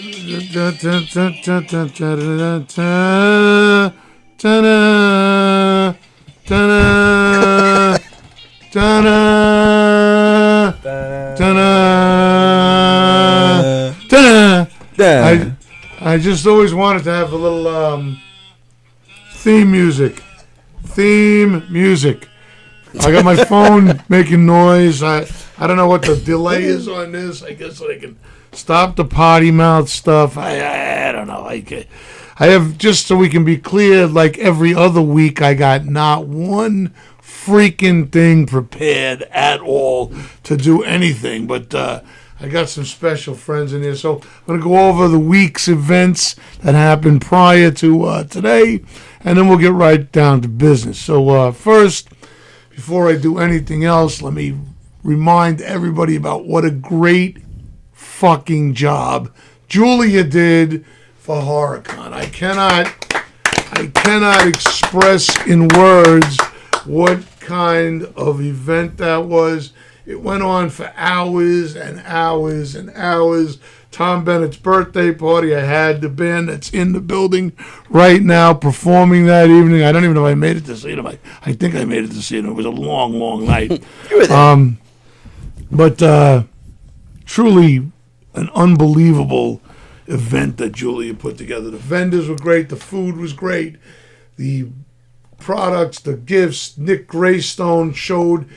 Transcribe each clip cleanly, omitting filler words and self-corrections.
I just always wanted to have a little theme music. I got my phone making noise. I don't know what the delay is on this. I guess I can stop the potty mouth stuff. I don't know. I have, just so we can be clear, like every other week, I got not one freaking thing prepared at all to do anything. But I got some special friends in here. So I'm going to go over the week's events that happened prior to today, and then we'll get right down to business. So first, before I do anything else, let me remind everybody about what a great fucking job Julia did for HorrorCon. I cannot express in words what kind of event that was. It went on for hours and hours and hours. Tom Bennett's birthday party. I had the band that's in the building right now performing that evening. I don't even know if I made it to see them. I think I made it to see them. It was a long, long night. You were there. But truly an unbelievable event that Julia put together. The vendors were great. The food was great. The products, the gifts. Nick Greystone showed...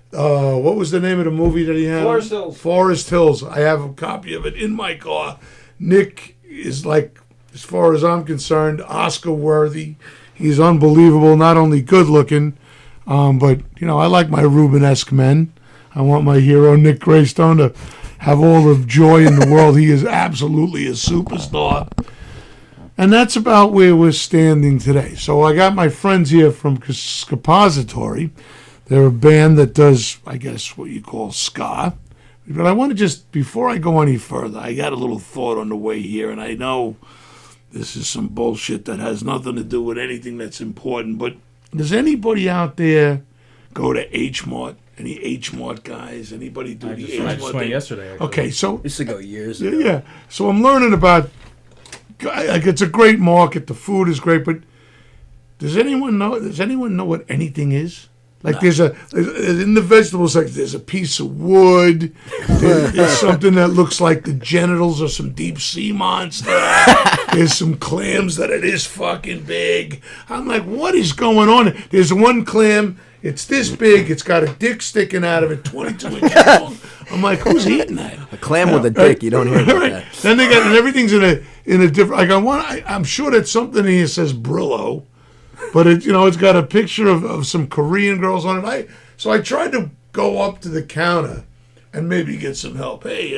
what was the name of the movie that he had? Forest Hills. Forest Hills. I have a copy of it in my car. Nick is, like, as far as I'm concerned, Oscar worthy. He's unbelievable. Not only good looking, but I like my Rubenesque men. I want my hero Nick Greystone to have all the joy in the world. He is absolutely a superstar. And that's about where we're standing today. So I got my friends here from Skappository. They're a band that does, I guess, what you call ska. But I want to just, before I go any further, I got a little thought on the way here, and I know this is some bullshit that has nothing to do with anything that's important, but does anybody out there go to H-Mart? Any H-Mart guys? Anybody do the H-Mart? I just went yesterday, actually. Okay, so... Used to go years ago. Yeah, so I'm learning about... Like, it's a great market, the food is great, but does anyone know what anything is? Like, there's in the vegetable section, there's a piece of wood. There's something that looks like the genitals of some deep sea monster. There's some clams that are this fucking big. I'm like, what is going on? There's one clam, it's this big, it's got a dick sticking out of it, 22 inches long. I'm like, who's eating that? A clam with a dick, you don't hear about that. Then they got, and everything's in a different, like, I'm sure that something here says Brillo. But it's got a picture of some Korean girls on it. So I tried to go up to the counter and maybe get some help. Hey,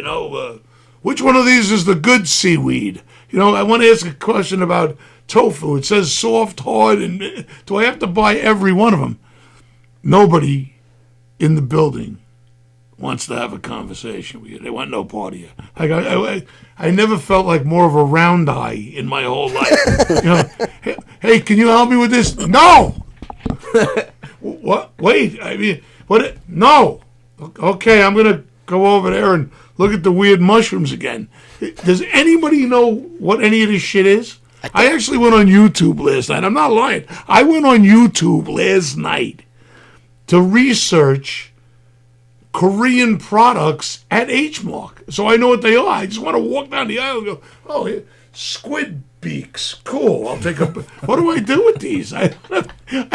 which one of these is the good seaweed? I want to ask a question about tofu. It says soft, hard, and do I have to buy every one of them? Nobody in the building wants to have a conversation with you. They want no part of you. I never felt like more of a round eye in my whole life. Hey, can you help me with this? No. What? Wait. I mean, what? No. Okay, I'm gonna go over there and look at the weird mushrooms again. Does anybody know what any of this shit is? I actually went on YouTube last night. I'm not lying. I went on YouTube last night to research Korean products at H-Mark. So I know what they are. I just want to walk down the aisle and go, oh, here, squid beaks. Cool. I'll take a... What do I do with these? I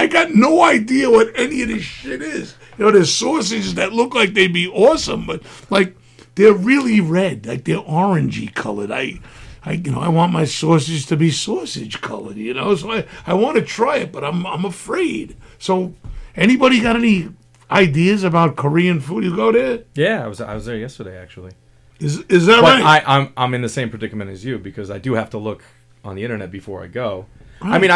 got no idea what any of this shit is. There's sausages that look like they'd be awesome, but, like, they're really red. Like, they're orangey colored. I want my sausage to be sausage colored, So I want to try it, but I'm afraid. So anybody got any ideas about Korean food? You go there? Yeah, I was there yesterday, actually. Is that but right? I'm in the same predicament as you because I do have to look on the internet before I go. Right. I mean,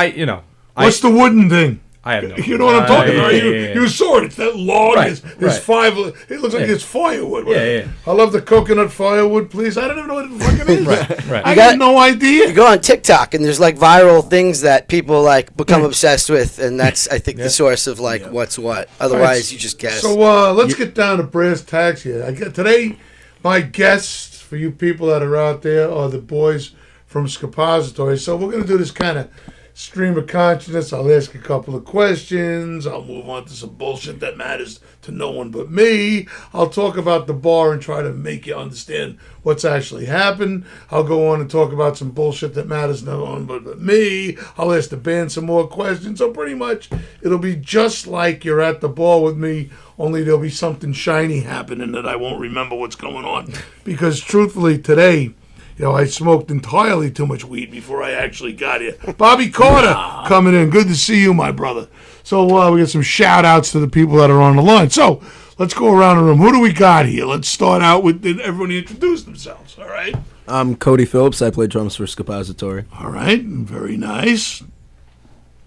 what's the wooden thing? I have no You know what I'm talking about? Yeah. You saw it. It's that log. Right, There's five. It looks like it's firewood. Yeah. I love the coconut firewood, please. I don't even know what it fucking is. Right. I got no idea. You go on TikTok, and there's, like, viral things that people, like, become obsessed with, and that's, I think, the source of, like, what's what. Otherwise, you just guess. So let's get down to brass tacks here. Today, my guests for you people that are out there are the boys from Skappository. So we're going to do this kind of stream of consciousness. I'll ask a couple of questions. I'll move on to some bullshit that matters to no one but me. I'll talk about the bar and try to make you understand what's actually happened. I'll go on and talk about some bullshit that matters to no one but me. I'll ask the band some more questions. So pretty much it'll be just like you're at the bar with me, only there'll be something shiny happening that I won't remember what's going on. Because truthfully today, I smoked entirely too much weed before I actually got here. Bobby Carter coming in. Good to see you, my brother. So we got some shout-outs to the people that are on the line. So let's go around the room. Who do we got here? Let's start out with everybody introduce themselves, all right? I'm Cody Phillips. I play drums for Skappository. All right. Very nice.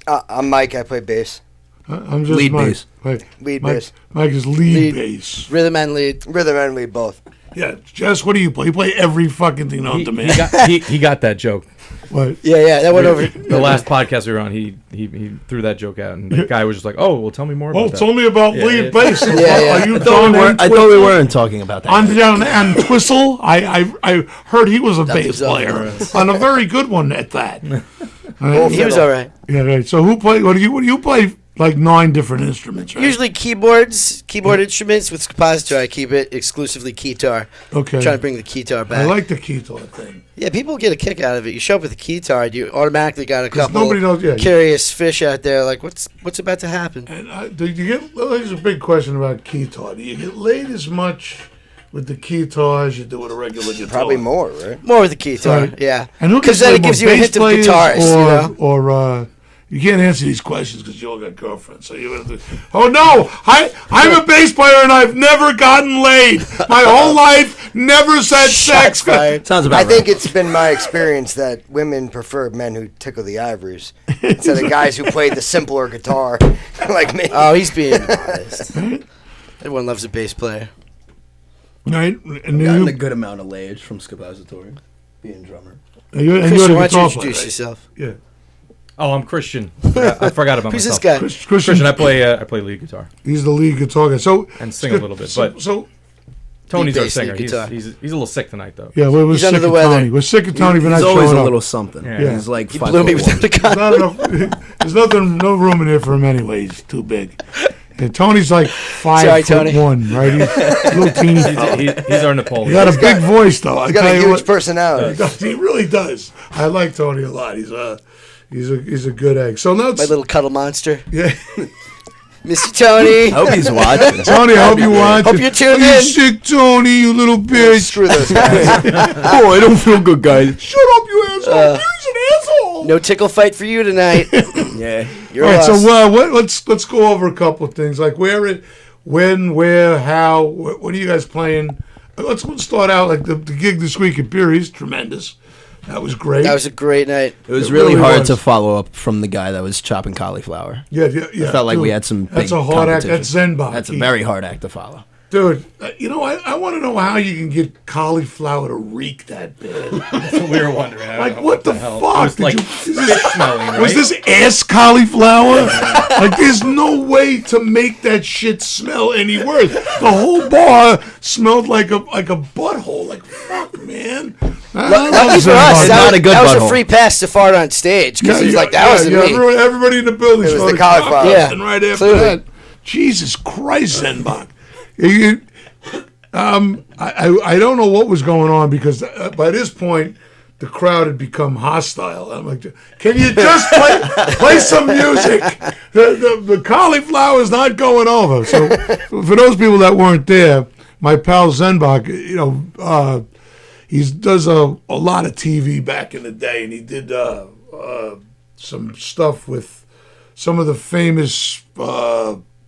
I'm Mike. I play bass. I'm just Lead Mike. bass. Lead bass. Mike is lead bass. Rhythm and lead. Rhythm and lead both. Yeah. Jess, what do you play? You play every fucking thing on demand. He got that joke. What? Yeah, that went over. The last podcast we were on, he threw that joke out, and the guy was just like, "Oh, well, tell me more about that." Tell me about lead bass. Yeah. Are you I thought we weren't talking about that. And Twistle, I heard he was a bass was player, and a very good one at that. He was all right. Yeah, right. So who play? What do you play? Like 9 different instruments, right? Usually keyboard instruments. With Skappository, I keep it exclusively keytar. Okay. Trying to bring the keytar back. I like the keytar thing. Yeah, people get a kick out of it. You show up with a keytar, you automatically got a couple nobody knows, curious fish out there. Like, what's about to happen? And do you get? Well, there's a big question about keytar. Do you get laid as much with the keytar as you do with a regular guitar? Probably more, right? More with the keytar, Right. yeah. And who Because gets then laid it gives more, you a bass hint of players guitarist, or you can't answer these questions because you all got girlfriends. So you have to. Oh no! I'm a bass player and I've never gotten laid. My whole life, never said sex. Shots fired. Sounds about I right. think it's been my experience that women prefer men who tickle the ivories instead of guys who play the simpler guitar like me. Oh, he's being honest. Everyone loves a bass player. Right? And Gotten a good amount of layage from Skappository, being drummer. you're Christian, a why don't you guitar player, introduce right? yourself? Yeah. Oh, I'm Christian. I forgot about Who's myself. this guy? Christian, I play lead guitar He's the lead guitar guy. So and sing a little bit, but so Tony's our bass, singer. lead guitar. He's a little sick tonight though. yeah, we're He's sick under of the weather. Tony. We're sick of Tony for not He's always showing a up. little something. Yeah. He's like He 5'1". blew me without a gun. Not enough. There's no room in here for him anyway. He's too big. And Tony's like 5'1", Tony. right? He's a little teeny fella. He's our Napoleon. He got a big voice though. I He's got tell a you huge what, personality. he really does. I like Tony a lot. He's a good egg. So now My little cuddle monster. yeah. Miss you, Tony. I hope he's watching. Tony, I hope you watch. Hope you're tuned Are you in. sick, Tony? You little bitch. Screw those guys. Oh, I don't feel good, guys. Shut up, you asshole. He's an asshole. No tickle fight for you tonight. Yeah. You're All right, lost. so let's go over a couple of things like when, where, how. What are you guys playing? Let's start out like the gig this week at BEERYS. Tremendous. That was great. That was a great night. It was It really really hard was. to follow up from the guy that was chopping cauliflower. yeah. I felt like dude, we had some big That's a hard act. competition. That's Zenbach. That's a very hard act to follow. Dude, I want to know how you can get cauliflower to reek that bad. That's what we were wondering. Like, what the hell? fuck? It was Did like you- fish smelling, right? Was this ass cauliflower? Like, there's no way to make that shit smell any worse. The whole bar smelled like a butthole. Like, fuck, man. Lucky for Not us, a good that was a butthole. free pass to fart on stage because he's like, that wasn't me. Everybody in the building It was started the cauliflower. coughing, Yeah, and right after clearly. that, Jesus Christ, Zenbach. I don't know what was going on because by this point the crowd had become hostile. I'm like, can you just play some music? The cauliflower is not going over. So for those people that weren't there, my pal Zenbach, he does a lot of TV back in the day, and he did some stuff with some of the famous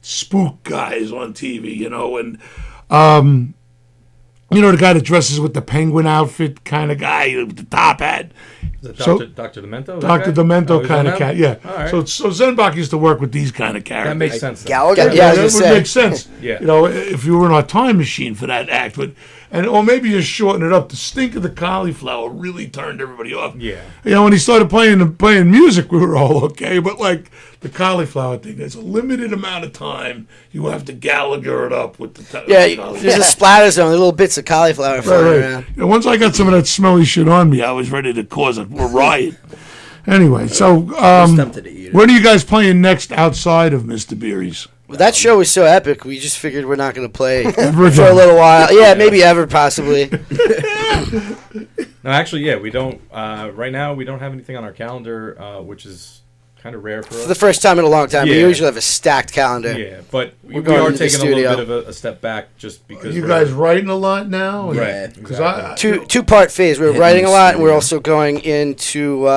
spook guys on TV, and the guy that dresses with the penguin outfit kind of guy with the top hat. Is it So- Dr. Demento? Dr. Okay. Demento Oh, he's kind on of that? cat, yeah. All right. So Zenbach used to work with these kind of characters. That makes sense. then. Gallagher. Yeah, I was that gonna would say. make sense. Yeah. You know, if you were in a time machine for that act, or maybe just shorten it up. The stink of the cauliflower really turned everybody off. Yeah. You know, when he started playing music, we were all okay. But like the cauliflower thing, there's a limited amount of time. You have to Gallagher it up with the Yeah, cauliflower. there's a splatter zone, little bits of cauliflower floating Right. around. You know, once I got some of that smelly shit on me, I was ready to cause a riot. Anyway, so I was tempted to eat it. when are you guys playing next outside of Mr. Beery's? Well, that show was so epic, we just figured we're not going to play Ever for a again. little while. Yeah, maybe ever, possibly. No, actually, yeah, we don't. Right now, we don't have anything on our calendar, which is kind of rare for For us. the first time in a long time, we Yeah. usually have a stacked calendar. Yeah, but we going are into the taking a little studio. bit of a step back just because You we're- guys writing a lot now? Yeah, Because exactly. Two-part phase. We're Hitting writing the a lot, and we're studio. also going into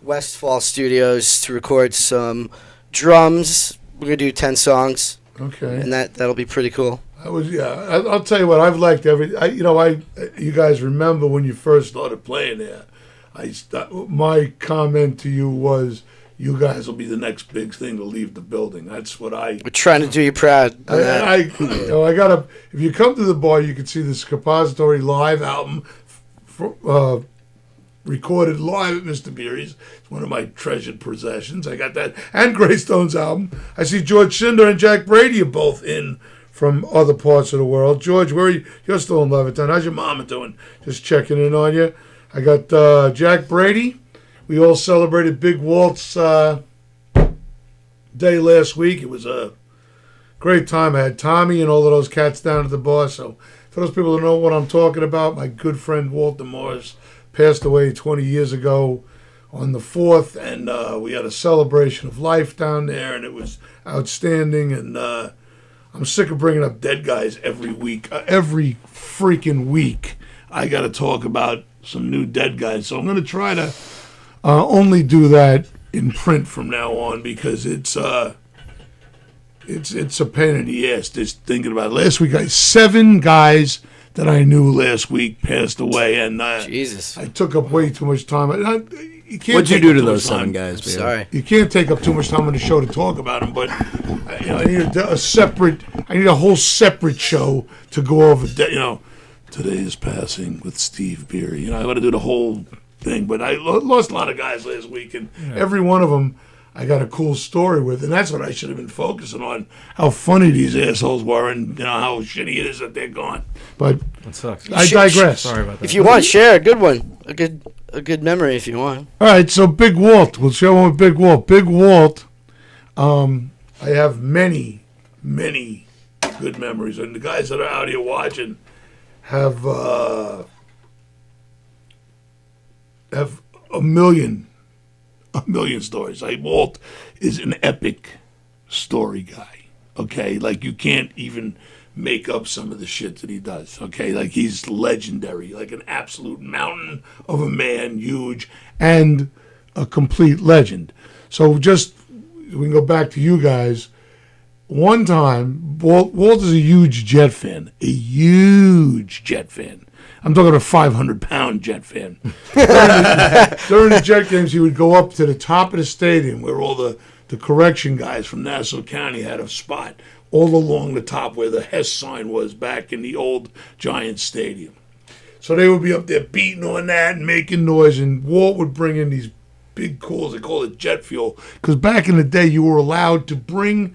Westfall Studios to record some drums. We're going to do 10 songs, okay. and that'll be pretty cool. I'll tell you what, I've liked you guys remember when you first started playing there. My comment to you was, you guys will be the next big thing to leave the building. That's what I. We're trying to do you proud on that. I gotta. If you come to the bar, you can see the Skappository live album, recorded live at Mr. Beery's. It's one of my treasured possessions. I got that, and Greystone's album. I see George Cinder and Jack Brady are both in from other parts of the world. George, where are you? You're still in Levittown. How's your mama doing? Just checking in on you. I got Jack Brady. We all celebrated Big Walt's day last week. It was a great time. I had Tommy and all of those cats down at the bar. So for those people who know what I'm talking about, my good friend Walter Morris passed away 20 years ago on the 4th, and we had a celebration of life down there, and it was outstanding. And I'm sick of bringing up dead guys every week. Every freaking week, I got to talk about some new dead guys. So I'm going to try to only do that in print from now on, because it's a pain in the ass just thinking about it. Last week, 7 guys that I knew last week passed away, and Jesus. I took up way too much time. You can't What'd you take do up to too those much time. 7 guys, Beery? Sorry. You can't take up too much time on the show to talk about them, but I need a separate. I need a whole separate show to go over. Today's passing with Steve Beery. I got to do the whole thing. But I lost a lot of guys last week, and every one of them I got a cool story with, and that's what I should have been focusing on: how funny these assholes were, and how shitty it is that they're gone. But That sucks. I digress. Sorry about that. If you want, share a good one. A good memory if you want. All right, so Big Walt. We'll show him with Big Walt. Big Walt, I have many, many good memories. And the guys that are out here watching have a million stories. Walt is an epic story guy, okay? Like, you can't even make up some of the shit that he does, okay? Like, he's legendary, like an absolute mountain of a man, huge, and a complete legend. So we can go back to you guys. One time, Walt is a huge Jet fan, I'm talking a 500-pound Jet fan. During the Jet games, he would go up to the top of the stadium where all the correction guys from Nassau County had a spot all along the top where the Hess sign was back in the old Giants Stadium. So they would be up there beating on that and making noise, and Walt would bring in these big cools. They call it jet fuel, because back in the day, you were allowed to bring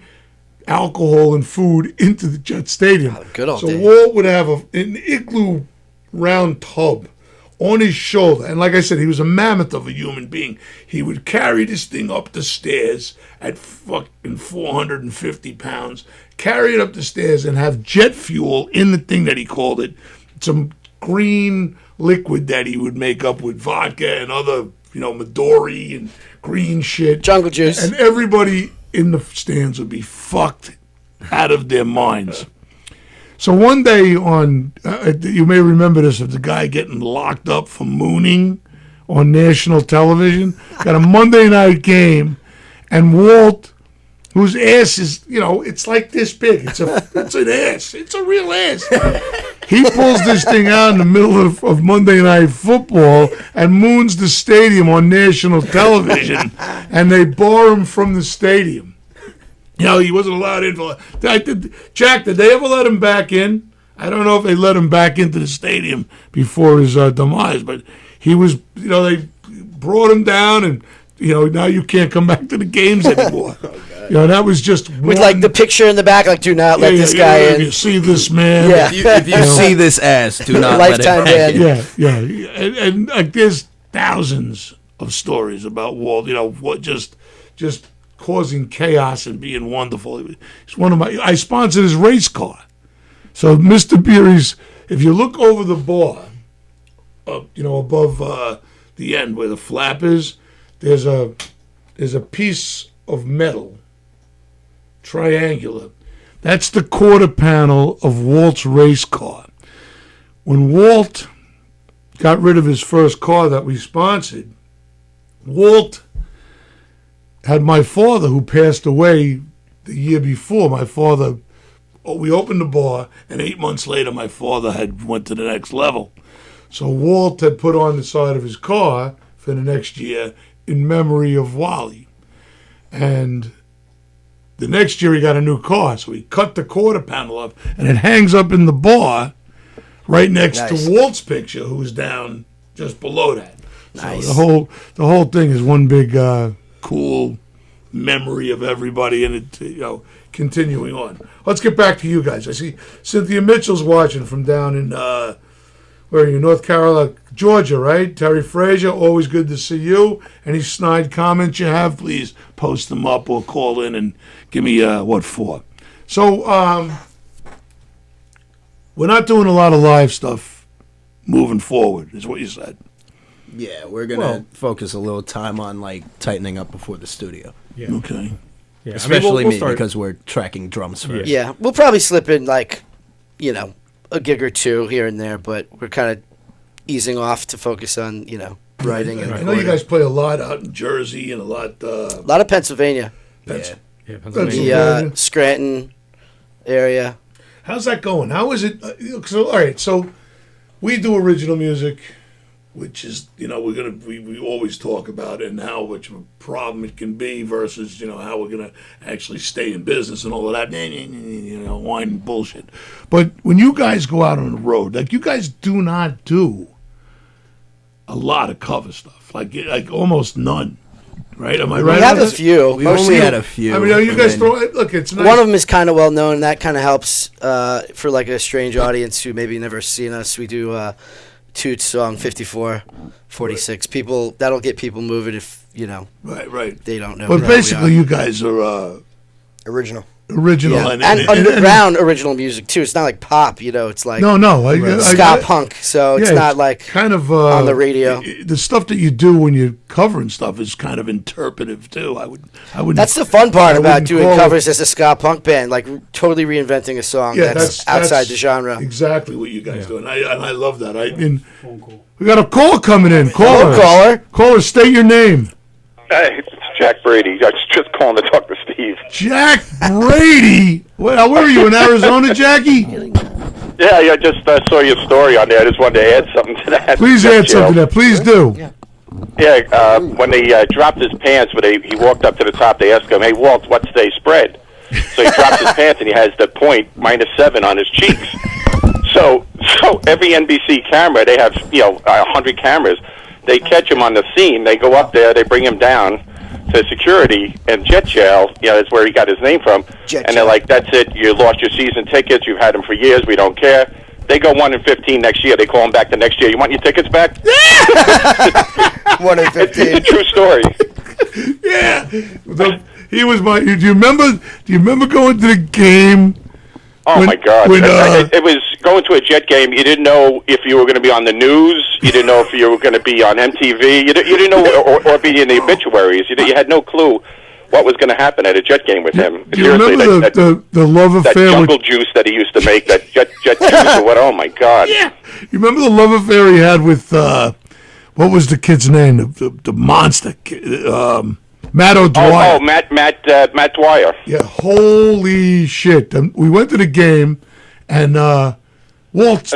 alcohol and food into the Jet Stadium. Oh, good old so days. Walt would have an igloo round tub on his shoulder, and like I said, he was a mammoth of a human being. He would carry this thing up the stairs at fucking 450 pounds, carry it up the stairs, and have jet fuel in the thing that he called it, some green liquid that he would make up with vodka and other, Midori and green shit. Jungle juice. And everybody in the stands would be fucked out of their minds. So one day you may remember this, of the guy getting locked up for mooning on national television. Got a Monday night game, and Walt whose ass is, it's like this big. It's an ass. It's a real ass. He pulls this thing out in the middle of Monday Night Football and moons the stadium on national television, and they bar him from the stadium. He wasn't allowed in. Jack, did they ever let him back in? I don't know if they let him back into the stadium before his demise, but he was, they brought him down, and, now you can't come back to the games anymore. That was just with like the picture in the back, like do not let this guy in. If you see this man, If you see this ass, do not let it Lifetime back ban. in. and like there's thousands of stories about Walt. What just causing chaos and being wonderful. He's one of I sponsored his race car, so Mr. Beery's. If you look over the bar, above the end where the flap is, there's a piece of metal, triangular. That's the quarter panel of Walt's race car. When Walt got rid of his first car that we sponsored, Walt had my father, who passed away the year before. My father, we opened the bar, and 8 months later, my father had went to the next level. So Walt had put on the side of his car for the next year in memory of Wally. And the next year he got a new car, so he cut the quarter panel up, and it hangs up in the bar right next Nice. to Walt's picture, who's down just below that. Nice. So the whole thing is one big cool memory of everybody, and it continuing on. Let's get back to you guys. I see Cynthia Mitchell's watching from down in where are you, North Carolina, Georgia, right? Terry Frazier, always good to see you. Any snide comments you have, please post them up or call in and give me what for. So we're not doing a lot of live stuff moving forward, is what you said. Yeah, we're gonna focus a little time on like tightening up before the studio, Yeah. Okay. Yeah. especially we'll me start- because we're tracking drums first. Yeah, we'll probably slip in like, a gig or two here and there, but we're kind of easing off to focus on, writing and I know recording. you guys play a lot out in Jersey and a lot. A lot of Pennsylvania, Pens- Yeah, the Pennsylvania. Scranton area. How's that going? How is it? So, all right, so we do original music, which is, we always talk about it and how much of a problem it can be versus, how we're going to actually stay in business and all of that, wine and bullshit. But when you guys go out on the road, like you guys do not do a lot of cover stuff, like almost none, right? Am I right? We have on a that? few. We only had a few. I mean, you and guys then- throw it. Look, it's nice. One of them is kind of well known, and that kind of helps for like a strange audience who maybe never seen us. We do Toots song 54, 46. People, that'll get people moving if Right. they don't know. But who we basically, are. you guys are Original. original and underground original music too. It's not like pop, It's like No. ska punk, so it's yeah, not like kind of on the radio. The stuff that you do when you're covering stuff is kind of interpretive too. I would. That's the fun part I about wouldn't doing call covers as a ska punk band, like totally reinventing a song that's outside the genre. Exactly what you guys do, and I love that. We got a call coming in. Hello, caller. Caller, state your name. Hey, it's Jack Brady. I was just calling to talk to Steve. Jack Brady. Where are you in Arizona, Jackie? Yeah, I just saw your story on there. I just wanted to add something to that. Please add something to that. Please do. Yeah, when they dropped his pants, when he walked up to the top, they asked him, "Hey, Walt, what's today's spread?" So he drops his pants and he has the point -7 on his cheeks. So every NBC camera, they have 100 cameras. They catch him on the scene. They go up there. They bring him down to security and jet jail. That's where he got his name from. Jet and jail. they're like, "That's it. You lost your season tickets. You've had them for years. We don't care." They go 1-15 next year. They call him back the next year. "You want your tickets back?" 1 in It's 15. a true story. Yeah. He was my. Do you remember going to the game? Oh When- my God! when, It was going to a Jet game. You didn't know if you were going to be on the news. You didn't know if you were going to be on MTV. You didn't know, or be in the obituaries. You had no clue what was going to happen at a Jet game with him. Do you remember the love that affair jungle with? juice that he used to make? That jet juice or what? Oh my God! Yeah. You remember the love affair he had with what was the kid's name? The monster kid. Matt O'Dwyer. Matt Dwyer. Yeah, holy shit. We went to the game, and Walt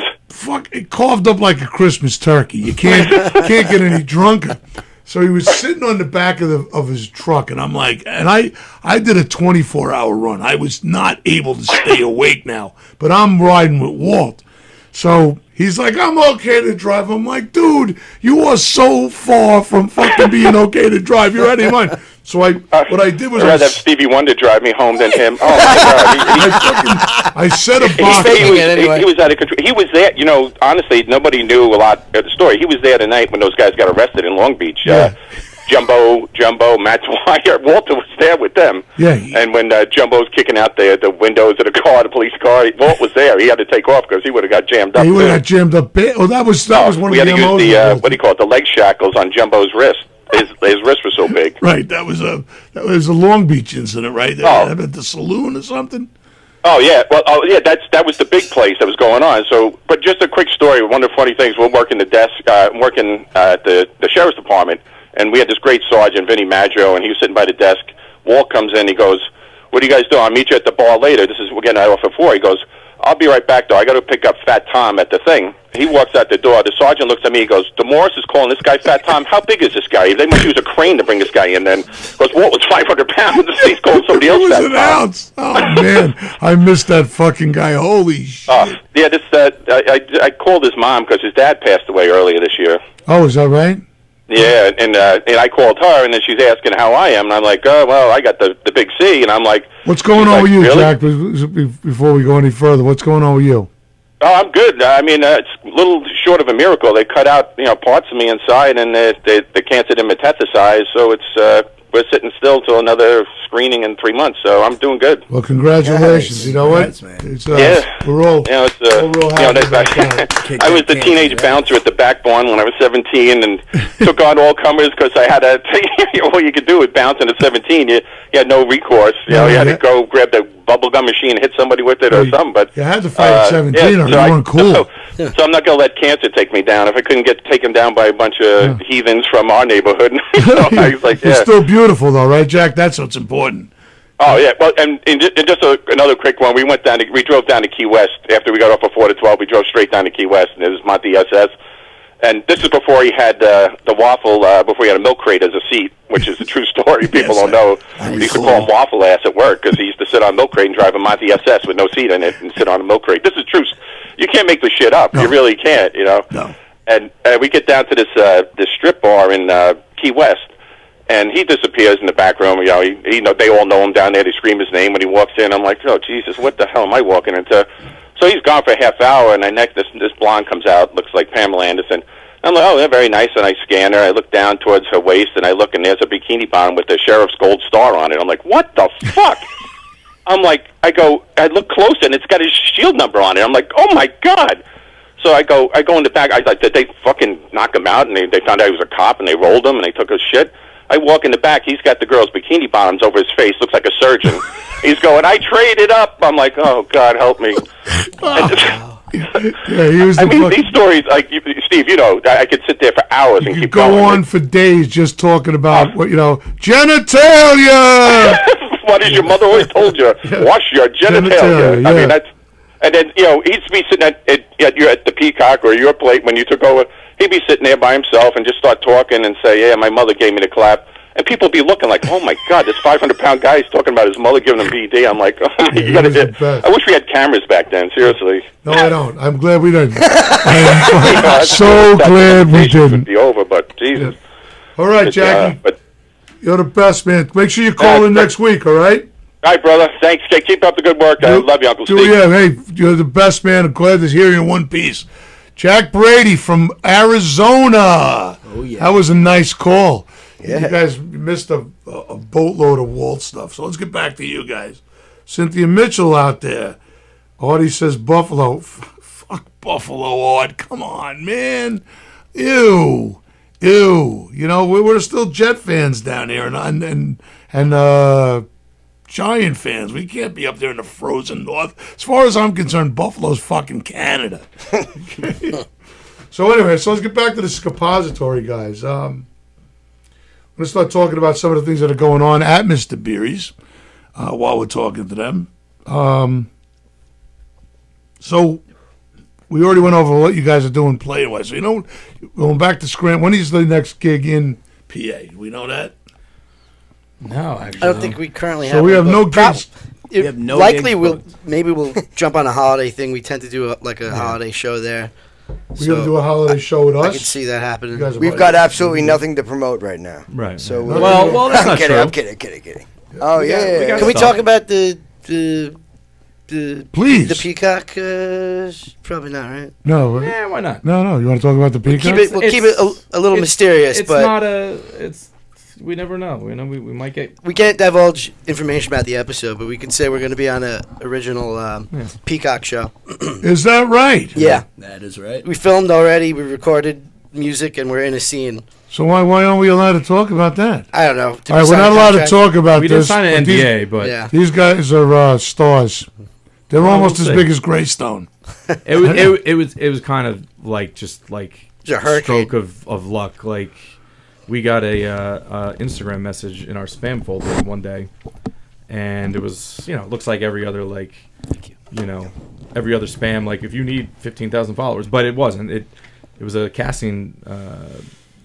it coughed up like a Christmas turkey. You can't get any drunker. So he was sitting on the back of his truck, and I'm like, and I did a 24-hour run. I was not able to stay awake now, but I'm riding with Walt. So he's like, I'm okay to drive. I'm like, dude, you are so far from fucking being okay to drive. You're out of your mind. So what I did was I'd rather have Stevie Wonder drive me home than him. Oh my God! I set a box. He was out of control. He was there. You know, honestly, nobody knew a lot of the story. He was there the night when those guys got arrested in Long Beach. Yeah. Jumbo, Matt Dwyer, Walter was there with them. Yeah. And when Jumbo's kicking out the windows of the police car, Walt was there. He had to take off because he would have got jammed up. He would have got jammed up. Oh, that was one of the We had to use the what do you call it? The leg shackles on Jumbo's wrist. His wrist was so big. Right. That was a Long Beach incident, right? At the saloon or something. Oh yeah, that was the big place that was going on. So, but just a quick story. One of the funny things, we're working at the sheriff's department, and we had this great sergeant, Vinny Maggio, and he was sitting by the desk. Walt comes in, he goes, "What are you guys doing? I'll meet you at the bar later." We're getting out off at 4. He goes, "I'll be right back, though. I got to pick up Fat Tom at the thing." He walks out the door. The sergeant looks at me. He goes, "DeMorris is calling this guy Fat Tom. How big is this guy? They must use a crane to bring this guy in." Then, because Walt was 500 pounds, he's calling somebody else Fat Tom. Ounce. Oh man, I missed that fucking guy. Holy shit! Yeah, I called his mom because his dad passed away earlier this year. Oh, is that right? Yeah, and I called her, and then she's asking how I am, and I'm like, "Oh, well, I got the big C," and I'm like, "What's going on with you, really? Jack?" Before we go any further, what's going on with you? Oh, I'm good. I mean, it's a little short of a miracle. They cut out, parts of me inside, and the cancer didn't metastasize, so it's we're sitting still till another screening in 3 months. So I'm doing good. Well, congratulations. Nice. You know what? Congrats, We're all real happy. I was the teenage bouncer at the Backbone when I was 17, and took on all comers because I had all you could do with bouncing at 17. You had no recourse. You had to go grab the bubblegum machine and hit somebody with it or something. But you had to fight at 17 or you weren't cool. So I'm not going to let cancer take me down. If I couldn't get taken down by a bunch of heathens from our neighborhood, I was like, You're still beautiful, though, right, Jack? That's what's important. Oh yeah, well, and just another quick one. We drove down to Key West after we got off of 4 to 12. We drove straight down to Key West, and it was Monty SS. And this is before he had the waffle, before he had a milk crate as a seat, which is a true story. People don't know. We used to call him Waffle Ass at work because he used to sit on a milk crate and drive a Monty SS with no seat in it and sit on a milk crate. This is true. You can't make this shit up. No. You really can't, No. And we get down to this strip bar in Key West, and he disappears in the back room. They all know him down there. They scream his name when he walks in. I'm like, oh, Jesus, what the hell am I walking into? So he's gone for a half hour, and this blonde comes out, looks like Pamela Anderson. I'm like, oh, they're very nice, and I scan her. I look down towards her waist, and I look, and there's a bikini bottom with the sheriff's gold star on it. I'm like, what the fuck? I'm like, I look closer, and it's got his shield number on it. I'm like, oh, my God. So I go in the back. I like, did they fucking knock him out? And they found out he was a cop, and they rolled him, and they took his shit. I walk in the back. He's got the girl's bikini bottoms over his face. Looks like a surgeon. He's going, I traded up. I'm like, oh, God, help me. He was these stories, like, Steve, I could sit there for hours and keep going. Go on for days just talking about, genitalia. What has your mother always told you? Wash your genitalia. Yeah. I mean, that's... And then, he'd be sitting at the Peacock or your plate when you took over. He'd be sitting there by himself and just start talking and say, yeah, my mother gave me the clap. And people be looking like, oh, my God, this 500-pound guy is talking about his mother giving him BD. I'm like, oh, I wish we had cameras back then, seriously. No, I don't. I'm glad we didn't. I'm so glad we didn't. Would be over, but Jesus. Yeah. All right, Jackie. You're the best, man. Make sure you call in next week, all right? All right, brother. Thanks. Keep up the good work. I love you, Uncle Steve. Yeah, hey, you're the best, man. I'm glad to hear you in one piece. Jack Brady from Arizona. Oh, yeah. That was a nice call. Yeah. You guys missed a boatload of Walt stuff. So let's get back to you guys. Cynthia Mitchell out there. Audie says Buffalo. Fuck Buffalo, Aud. Come on, man. Ew. We're still Jet fans down here and Giant fans. We can't be up there in the frozen north. As far as I'm concerned, Buffalo's fucking Canada. So anyway, let's get back to the Skappository guys. going to start talking about some of the things that are going on at Mr. Beery's while we're talking to them. So we already went over what you guys are doing play-wise. So, going back to Scranton, when is the next gig in PA? Do we know that? No, actually. I don't think we currently So have. we one, have no but gigs. It, have no likely gigs we'll jump on a holiday thing. We tend to do a holiday show there. We're going to do a holiday show with I us. can see that happening. You guys are We've probably- got absolutely nothing to promote right now. Right. So well, that's not true. I'm kidding. Oh We got- yeah. we got Can we stuff. talk about the Please. the peacock? Probably not, right? No. Yeah, why not? No. You want to talk about the peacock? We'll keep it a little mysterious, It's but not a. It's. We never know. We might get. we can't divulge information about the episode. But we can say we're going to be on a original peacock show. Is that right? Yeah, That is right. we filmed already. We recorded music, and we're in a scene. So why aren't we allowed to talk about that? I don't know. Did All we right, we're sign not a allowed to contract? talk about We didn't this. sign an but NDA, but Yeah. These guys are stars. They're Well, almost we'll as see. big as Greystone. it was kind of like just like It's a hurricane. stroke of luck. Like we got a Instagram message in our spam folder one day, and it was it looks like every other every other spam. Like if you need 15,000 followers, but it wasn't. It was a casting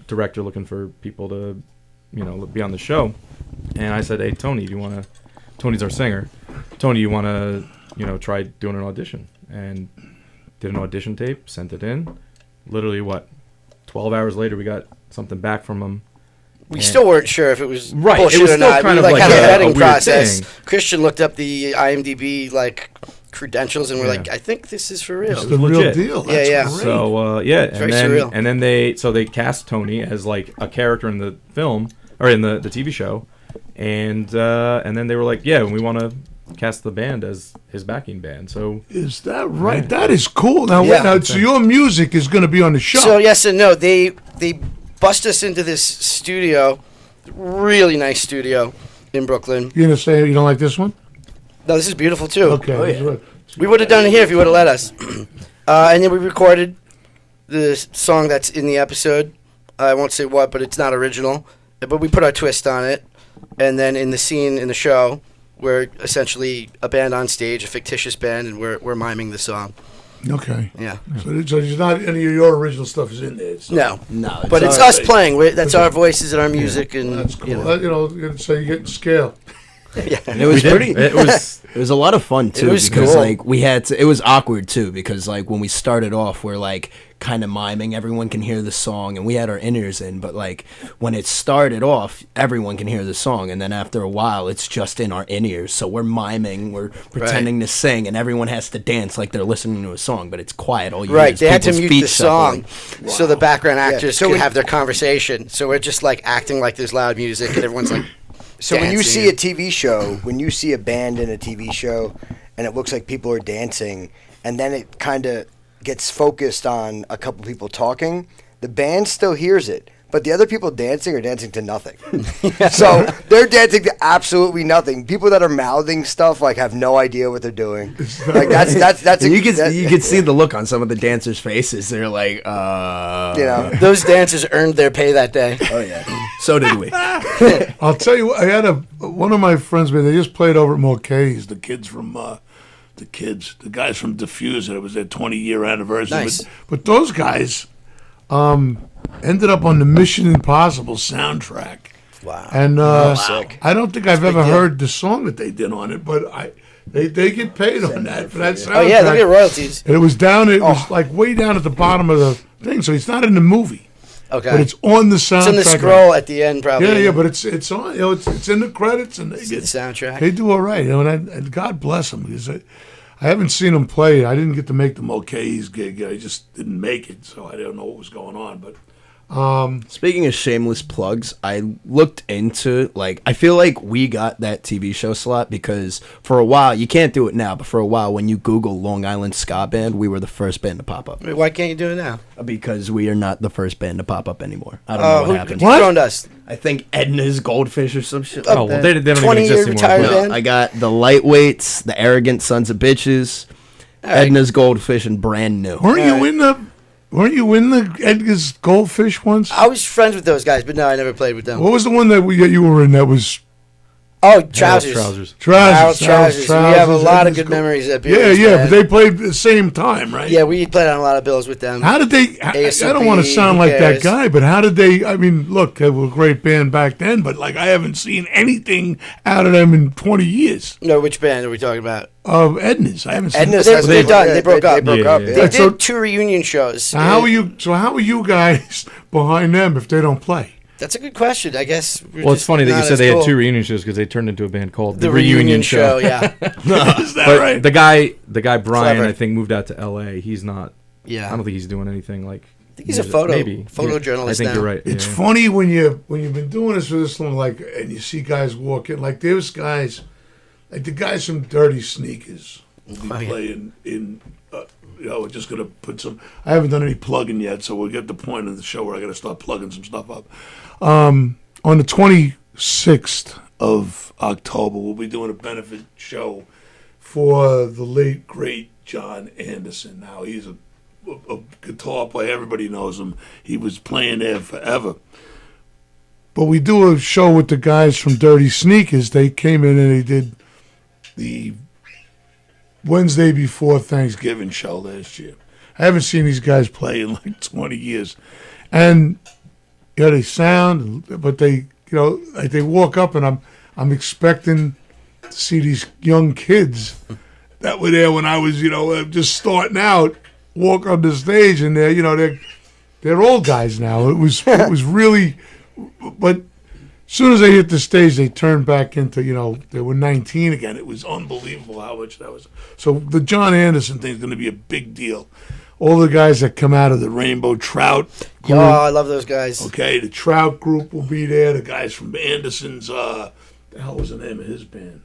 director looking for people to be on the show, and I said, hey Tony, do you want to? Tony's our singer. Tony, you want to try doing an audition? And did an audition tape, sent it in. Literally, 12 hours later, we got something back from him. We still weren't sure if it was Right, it bullshit was or still not. kind We of like had a a vetting weird process. thing. Christian looked up the IMDb credentials, and we're Yeah. like, I think this is for real. It's the legit. real deal. Yeah, That's yeah. great. So very surreal. and then they cast Tony as like a character in the film or in the TV show, and then they were like, yeah, we want to cast the band as his backing band. So Is that right? That is cool. Now, Yeah. so your music is going to be on the show. So yes and no. They bust us into this studio, really nice studio in Brooklyn. You're going to say you don't like this one? No, this is beautiful too. Okay. Oh, this is yeah. what- We would have done it here if you would have let us. And then we recorded the song that's in the episode. I won't say what, but it's not original. But we put our twist on it. And then in the scene in the show, we're essentially a band on stage, a fictitious band, and we're miming the song. Okay. Yeah. So it's not any of your original stuff is in there. It's No. No, But it's all us right. playing. That's our voices and our music. And That's cool. you know. So you're getting scale. And it was pretty. it was. It was a lot of fun too was because cool. like we had to. It was awkward too because like when we started off, we're like kind of miming. Everyone can hear the song, and we had our in-ears in. But like when it started off, everyone can hear the song, and then after a while, it's just in our in-ears. So we're miming, we're pretending to sing, and everyone has to dance like they're listening to a song, but it's quiet. All you hear Right, is they had to people's mute feet the song shuffling. so the background actors so could when- have their conversation. So we're just like acting like there's loud music and everyone's like. So when you dancing. see a TV show, when you see a band in a TV show, and it looks like people are dancing, and then it kind of gets focused on a couple people talking, the band still hears it, but the other people dancing are dancing to nothing. So they're dancing to absolutely nothing. People that are mouthing stuff like have no idea what they're doing. Like that's And you can see the look on some of the dancers' faces. They're like, you know. Those dancers earned their pay that day. oh yeah. So did we. I'll tell you what, I had one of my friends, man, they just played over at Mulcahy's, the guys from Diffuser. It was their 20-year anniversary. Nice. But those guys ended up on the Mission Impossible soundtrack. Wow. And Sick. I don't think I've ever heard the song that they did on it, but they get paid on that for that soundtrack. Oh yeah, they get royalties. And it was like way down at the bottom of the thing, so it's not in the movie, Okay. but it's on the soundtrack. It's in the scroll at the end, probably. Yeah, but it's on. It's in the credits, and It's the soundtrack. they do all right. And God bless them because I haven't seen them play. I didn't get to make the Mulcahy's gig. I just didn't make it, so I don't know what was going on. But Speaking of shameless plugs, I looked into, like, I feel like we got that TV show slot because for a while, you can't do it now, but for a while, when you Google Long Island Ska Band, we were the first band to pop up. Wait, why can't you do it now? Because we are not the first band to pop up anymore. I don't know Who what happened. dethroned us? I think Edna's Goldfish or some shit. Oh, like well, that. they don't 20 even exist year anymore. retired but- band? I got the Lightweights, the Arrogant Sons of Bitches, right. Edna's Goldfish, and Brand New. weren't you in the Weren't you in the Edgar's Goldfish once? I was friends with those guys, but no, I never played with them. What was the one that you were in that was Oh, Trousers. Trousers. Harold's Trousers. Trousers. We have a lot of good memories at Yeah, BEERYS, yeah, man. but they played at the same time, right? Yeah, we played on a lot of bills with them. How did they? I ASCP, don't want to sound who like that cares? guy, but how did they? I mean, look, they were a great band back then, but like I haven't seen anything out of them in 20 years. No, which band are we talking about? Of Edna's, I haven't seen. Edna's They're- has they're been- done. They broke up. They broke Yeah, up. yeah. Yeah. They Right, so- did 2 reunion shows. Now, how are you? So how are you guys behind them if they don't play? That's a good question. I guess. We're Well, it's just funny that you not said as they had cool. 2 reunion shows because they turned into a band called The reunion show. Yeah, Is that But right? the guy Brian, Clever. I think, moved out to L.A. He's not. yeah. I don't think he's doing anything like. I think he's a photo maybe photojournalist I think now. you're right. It's yeah. funny when you've been doing this for this long, like, and you see guys walking. Like there's guys, like the guys from Dirty Sneakers will be Oh, yeah. playing in. We're just gonna put some. I haven't done any plugging yet, so we'll get the point of the show where I gotta start plugging some stuff up. On the 26th of October, we'll be doing a benefit show for the late great John Anderson. Now he's a guitar player. Everybody knows him. He was playing there forever. But we do a show with the guys from Dirty Sneakers. They came in and they did the Wednesday before Thanksgiving show last year. I haven't seen these guys play in like 20 years. And yeah, they sound, but they, like they walk up and I'm expecting to see these young kids that were there when I was, just starting out, walk on the stage, and they're old guys now. It was really, but as soon as they hit the stage, they turned back into, they were 19 again. It was unbelievable how much that was. So the John Anderson thing is going to be a big deal. All the guys that come out of the Rainbow Trout Yo, group, I love those guys. okay, the Trout group will be there. The guys from Anderson's, the hell was the name of his band?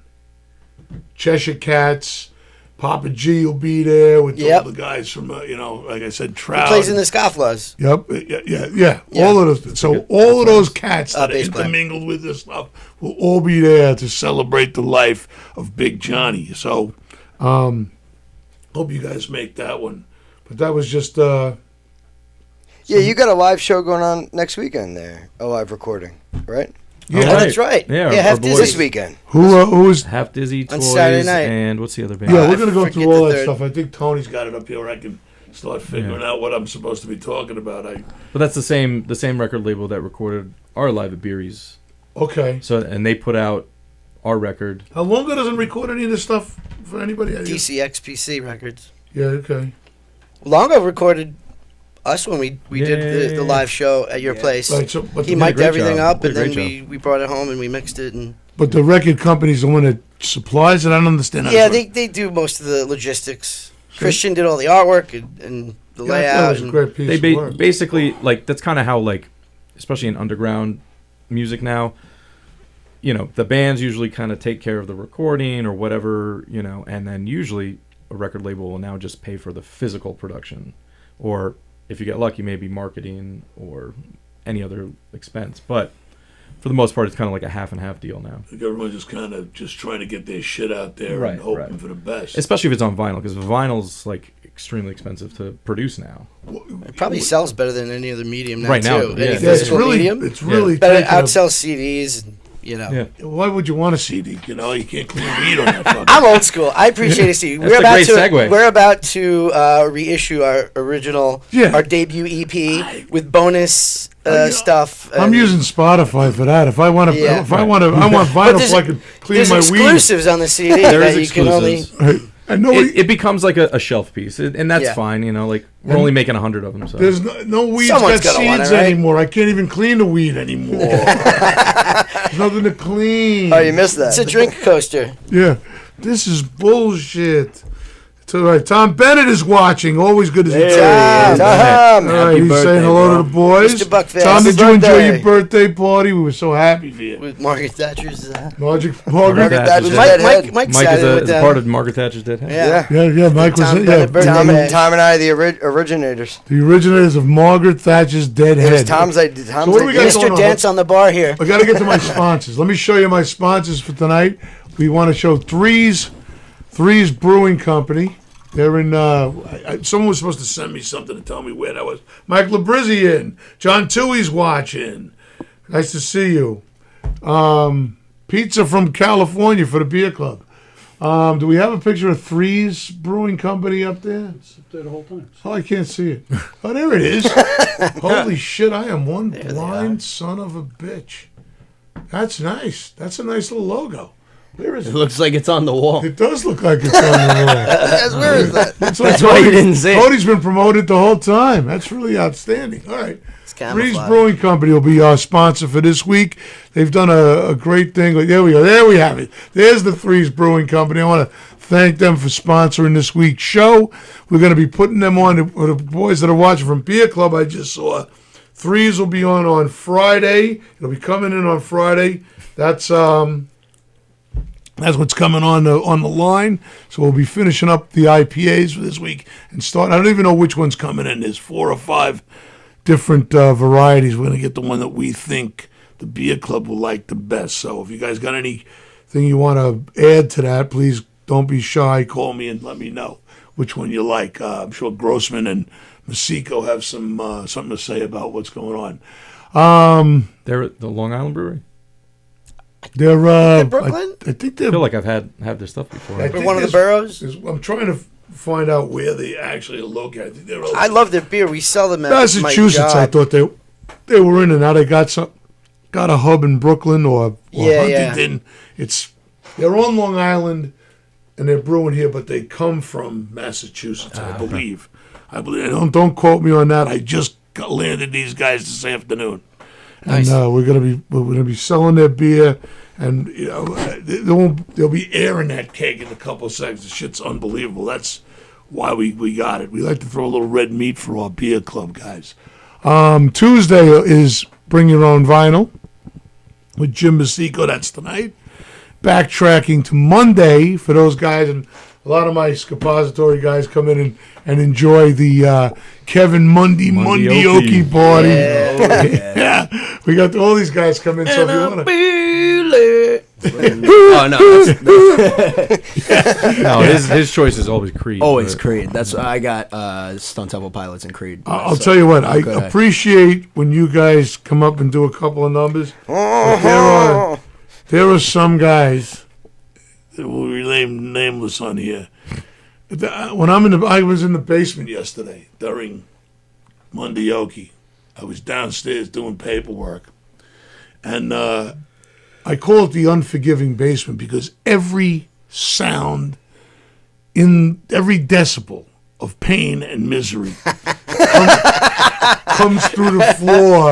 Cheshire Cats. Papa G will be there with Yep. all the guys from, like I said, He Trout. plays in the Scofflaws. Yep, yeah. All of those. So all of those cats that are bass player. intermingled with this stuff will all be there to celebrate the life of Big Johnny. So, hope you guys make that one. But that was just. Yeah, you got a live show going on next weekend there. A live recording, right? Yeah, Oh, that's right. Yeah, Yeah, our Half boys. Dizzy. This weekend. who is? Half Dizzy On Toys Saturday night. and what's the other band? Yeah, we're I gonna go forget through all the that third. stuff. I think Tony's got it up here where I can start figuring out what I'm supposed to be talking about. But that's the same record label that recorded our live at BEERYS. Okay. So and they put out our record. How Longo doesn't record any of this stuff for anybody? DCXPC Records. Yeah. Okay. Longo recorded us when we Yeah, did yeah, the yeah. live show at your place. Right. So, but He the, mic'd great everything job. up, and Did a then great we brought it home and we mixed it. And but the record company's the one that supplies it. I don't understand. How yeah, this works. they do most of the logistics. Christian did all the artwork and the Yeah, that layout. was a and- great piece They of work. basically like that's kind of how like, especially in underground music now. The bands usually kind of take care of the recording or whatever, and then usually a record label will now just pay for the physical production, or if you get lucky, maybe marketing or any other expense. But for the most part, it's kind of like a half and half deal now. Like everyone's just kind of just trying to get their shit out there Right, and hoping right. for the best. Especially if it's on vinyl, because vinyl's like extremely expensive to produce now. It probably sells better than any other medium now, Right now, too. yeah. Any Yeah, it's physical really, medium. it's really. But it taken a- outsells CDs. Yeah. Why would you want a CD? You can't clean weed on that. Fucking I'm old school. I appreciate a CD. That's a great segue. We're about to reissue our original, Yeah. our debut EP with bonus stuff. I'm using Spotify for that. If I want to, Yeah. I want But vinyl there's- so I can clean There's my weed. exclusives on the CD There that is you can only. exclusives. And nobody, It becomes like a shelf piece, and that's Yeah. fine. Like we're only making 100 of them. So there's no weeds Someone's got gonna want seeds it, right? anymore. I can't even clean the weed anymore. There's nothing to clean. Oh, you missed that. It's a drink coaster. Yeah, this is bullshit. It's all right. Tom Bennett is watching. Always good as he Hey, can. Tom. All right, Happy he's birthday, saying hello bro. to the boys. Mr. Buckfast. Tom, Happy did you enjoy birthday. your birthday party? We were so happy for you. With Margaret Thatcher's. Margaret. Margaret Thatcher's Thatcher's dead. dead head. Mike Mike sat is in a, with is a them. part of Margaret Thatcher's Dead Head. Yeah. Yeah, Mike was Tom yeah, Bennett birthday Tom, bash. Tom and I, the originators. the originators of Margaret Thatcher's Dead It was Head. Tom's idea. So what do we got going Mr. on? Dance on the bar here. I got to get to my sponsors. Let me show you my sponsors for tonight. We want to show Threes Brewing Company. They're in. Someone was supposed to send me something to tell me where that was. Mike Labrizian, John Toohey's watching. Nice to see you. Pizza from California for the beer club. Do we have a picture of Threes Brewing Company up there? It's up there the whole time. Oh, I can't see it. Oh, there it is. Holy shit, I am one blind son of a bitch. That's nice. That's a nice little logo. Where is It it? looks like it's on the wall. It does look like it's on the wall. Where is that? It's like That's why you didn't see it. Cody's been promoted the whole time. That's really outstanding. All right. It's Threes camouflage. Brewing Company will be our sponsor for this week. They've done a great thing. There we go. There we have it. There's the Threes Brewing Company. I want to thank them for sponsoring this week's show. We're going to be putting them on the boys that are watching from Beer Club. I just saw Threes will be on Friday. It'll be coming in on Friday. That's what's coming on the line. So we'll be finishing up the IPAs for this week and start. I don't even know which one's coming in. There's 4 or 5 different varieties. We're going to get the one that we think the beer club will like the best. So if you guys got anything you want to add to that, please don't be shy. Call me and let me know which one you like. I'm sure Grossman and Masico have something to say about what's going on. They're at the Long Island Brewery. They're Brooklyn? I think I they're feel like I've had their stuff before. I Or think one of the there's- boroughs? I'm trying to find out where they actually are located. I think they're I love their beer. We sell them at Massachusetts. my I job. thought they were in, and now they got a hub in Brooklyn or Yeah, Huntington. They're on Long Island, and they're brewing here, but they come from Massachusetts, I believe. I believe. Don't quote me on that. I just landed these guys this afternoon, Nice. and we're gonna be selling their beer. And there'll be air in that keg in a couple of seconds. The shit's unbelievable. That's why we got it. We like to throw a little red meat for our beer club guys. Tuesday is Bring Your Own Vinyl with Jim Masico. That's tonight. Backtracking to Monday for those guys, and a lot of my Skappository guys come in and enjoy the Kevin Mundioki party. Yeah. We got all these guys come in. So if you want to. Oh no, No, his choice is always Creed. always but- Creed. That's I got Stone Temple Pilots and Creed. I'll So, tell you what, I okay. appreciate when you guys come up and do a couple of numbers. But there are some guys that will remain nameless on here. When I was in the basement yesterday during Mundioki. I was downstairs doing paperwork, and I call it the unforgiving basement because every sound in every decibel of pain and misery comes through the floor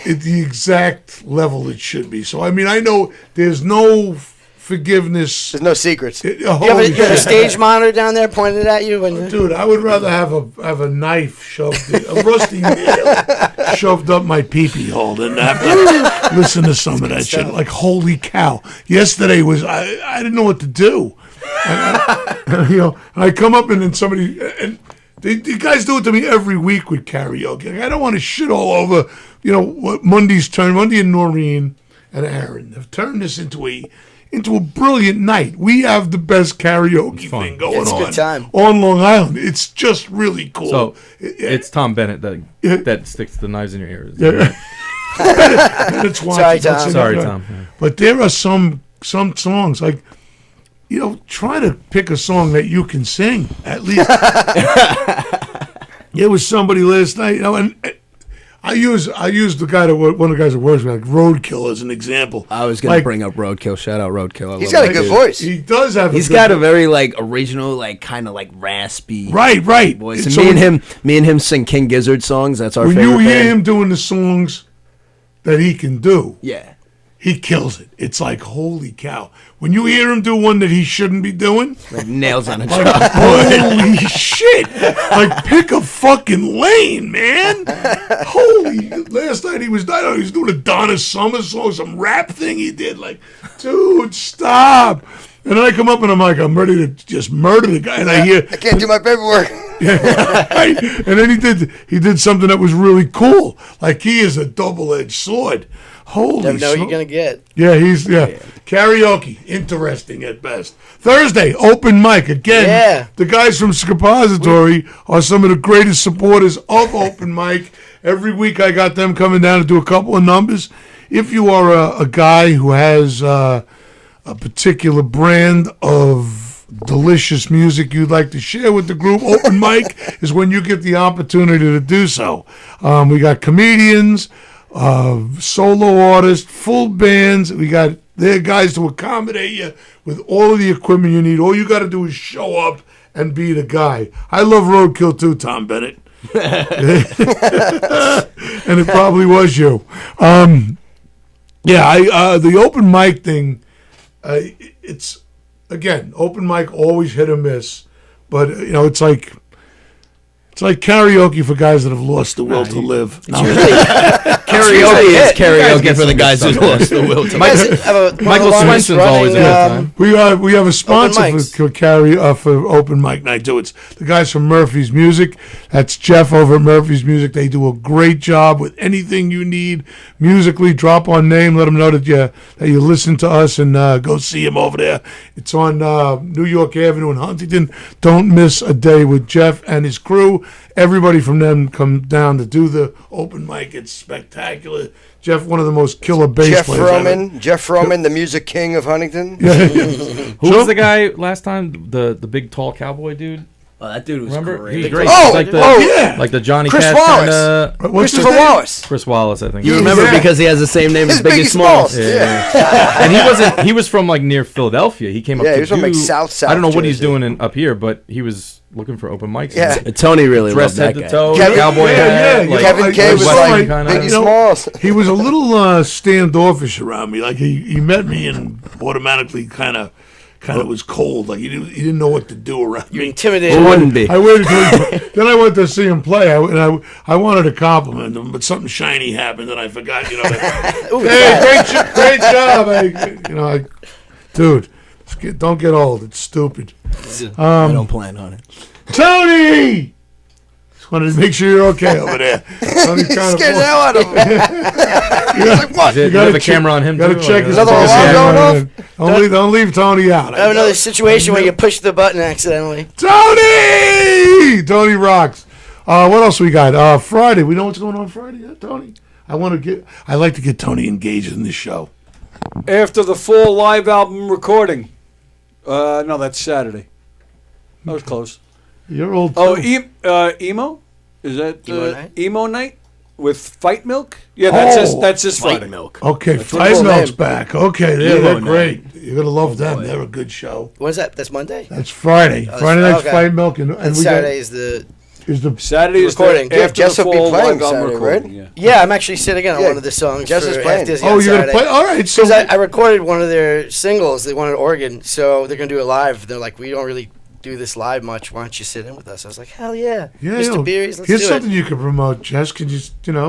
at the exact level it should be. So, I mean, I know there's no forgiveness. There's no secrets. You have a stage monitor down there pointed at you? When Dude, I would rather have a knife shoved, a rusty nail shoved up my pee-pee hole than have to listen to some of that shit. Like, holy cow. Yesterday was, I didn't know what to do. And I come up and then somebody, and the guys do it to me every week with karaoke. Like, I don't want to shit all over, what Monday's turn. Monday and Noreen and Aaron have turned this into a brilliant night. We have the best karaoke thing going It's a on good time. on Long Island. It's just really cool. So it's Tom Bennett that sticks the knives in your ears. Yeah. It's Sorry, watching. Tom. Sorry, Tom. Yeah. But there are some songs like, try to pick a song that you can sing at least. There was somebody last night, and I use the guy that one of the guys that works with, like Roadkill, as an example. I was gonna Like, bring up Roadkill. Shout out Roadkill. I He's love got a that good dude. voice. He does have. He's good got a voice. very original, kind of raspy right voice. And And so me and him sing King Gizzard songs. That's our when favorite you hear band. him doing the songs that he can do, Yeah. he kills it. It's like, holy cow. When you hear him do one that he shouldn't be doing, Like nails on a like, chalkboard. holy shit. Like, pick a fucking lane, man. Holy. Last night he was doing a Donna Summer song, some rap thing he did. Like, dude, stop. And then I come up and I'm like, I'm ready to just murder the guy. And I hear, I can't do my paperwork. right? And then he did something that was really cool. Like, he is a double-edged sword. Holy Never know what smoke. you're gonna get. Yeah, karaoke, interesting at best. Thursday, open mic again. Yeah. The guys from Skappository are some of the greatest supporters of open mic. Every week I got them coming down to do a couple of numbers. If you are a guy who has a particular brand of delicious music you'd like to share with the group, open mic is when you get the opportunity to do so. We got comedians, solo artists, full bands. We got there guys to accommodate you with all of the equipment you need. All you got to do is show up and be the guy. I love roadkill too, Tom Bennett. And it probably was you. The open mic thing, it's, again, open mic always hit or miss. But, it's like karaoke for guys that have lost the will to live. No. Karaoke is it. karaoke for the guys who stuff lost the will to Guys, live. have a- Michael one of the longest Swenson's always a good running, time. We have a sponsor Open mics. for open mic night too. It's the guys from Murphy's Music. That's Jeff over at Murphy's Music. They do a great job with anything you need musically. Drop our name, let them know that you listen to us, and go see him over there. It's on New York Avenue in Huntington. Don't miss a day with Jeff and his crew. Everybody from them come down to do the open mic. It's spectacular. Jeff, one of the most killer bass Jeff players ever. Froman, the music king of Huntington. Who was the guy last time? The big tall cowboy dude. Oh, that dude was Remember? great. He was great. Oh, He's like the yeah. like the Johnny Chris Cash Wallace. kinda. What's his Christopher name? Wallace. Chris Wallace, I think. You remember Yeah. because he has the same name as Biggie Biggie Smalls. Yeah. And he was from like near Philadelphia. He came up Yeah, to he was from, like, South I don't know what he's Jersey. doing up here, but he was looking for open mics. Yeah. Tony really Dressed loved head that to guy. toe, Kevin- cowboy yeah, hat. yeah, like, Kevin K was Western like kinda- Biggie You know, Smalls. He was a little standoffish around me. Like he met me and automatically kind of was cold. Like he didn't know what to do around You're me. intimidated. Who wouldn't be? I waited till then I went to see him play. I wanted to compliment him, but something shiny happened and I forgot. Ooh, Hey, great job! Dude, don't get old. It's stupid. I don't plan on it. Tony. Just wanted to make sure you're okay over there. Tony's kind Scared the of. hell out of him. He's like, what? Is it- you gotta have a check- camera on him Gotta too? check his Another alarm going Don't leave Tony out. I have another situation where you push the button accidentally. Tony rocks. What else we got? Friday. We know what's going on Friday, Tony? I like to get Tony engaged in this show. After the full live album recording. No, that's Saturday. That was close. You're old. Oh, too. emo? Is that Emo night? emo night with Fight Milk? Yeah, that's Oh. this Fight Friday. milk. Okay, a Five cool Milk's name. back. Okay, they're Emo night. great. You're gonna love them. boy. They're a good show. When's that? That's Monday? That's Friday. Oh, Friday night's okay. Five Milk, and And we Saturday is the... is the Saturday is Recording. the, Yeah, after Jess the will be full playing live album Saturday, recording. right? Yeah. Yeah, I'm actually sitting in on Yeah, one of the songs Jess is for playing. After Disney Oh, on you're gonna Saturday. play? All right. So Because I recorded one of their singles. They wanted organ, so they're going to do it live. They're like, we don't really do this live much. Why don't you sit in with us? I was like, hell yeah. yeah, Mr. Beery's, let's here's do something it. you could promote, Jess. Could you,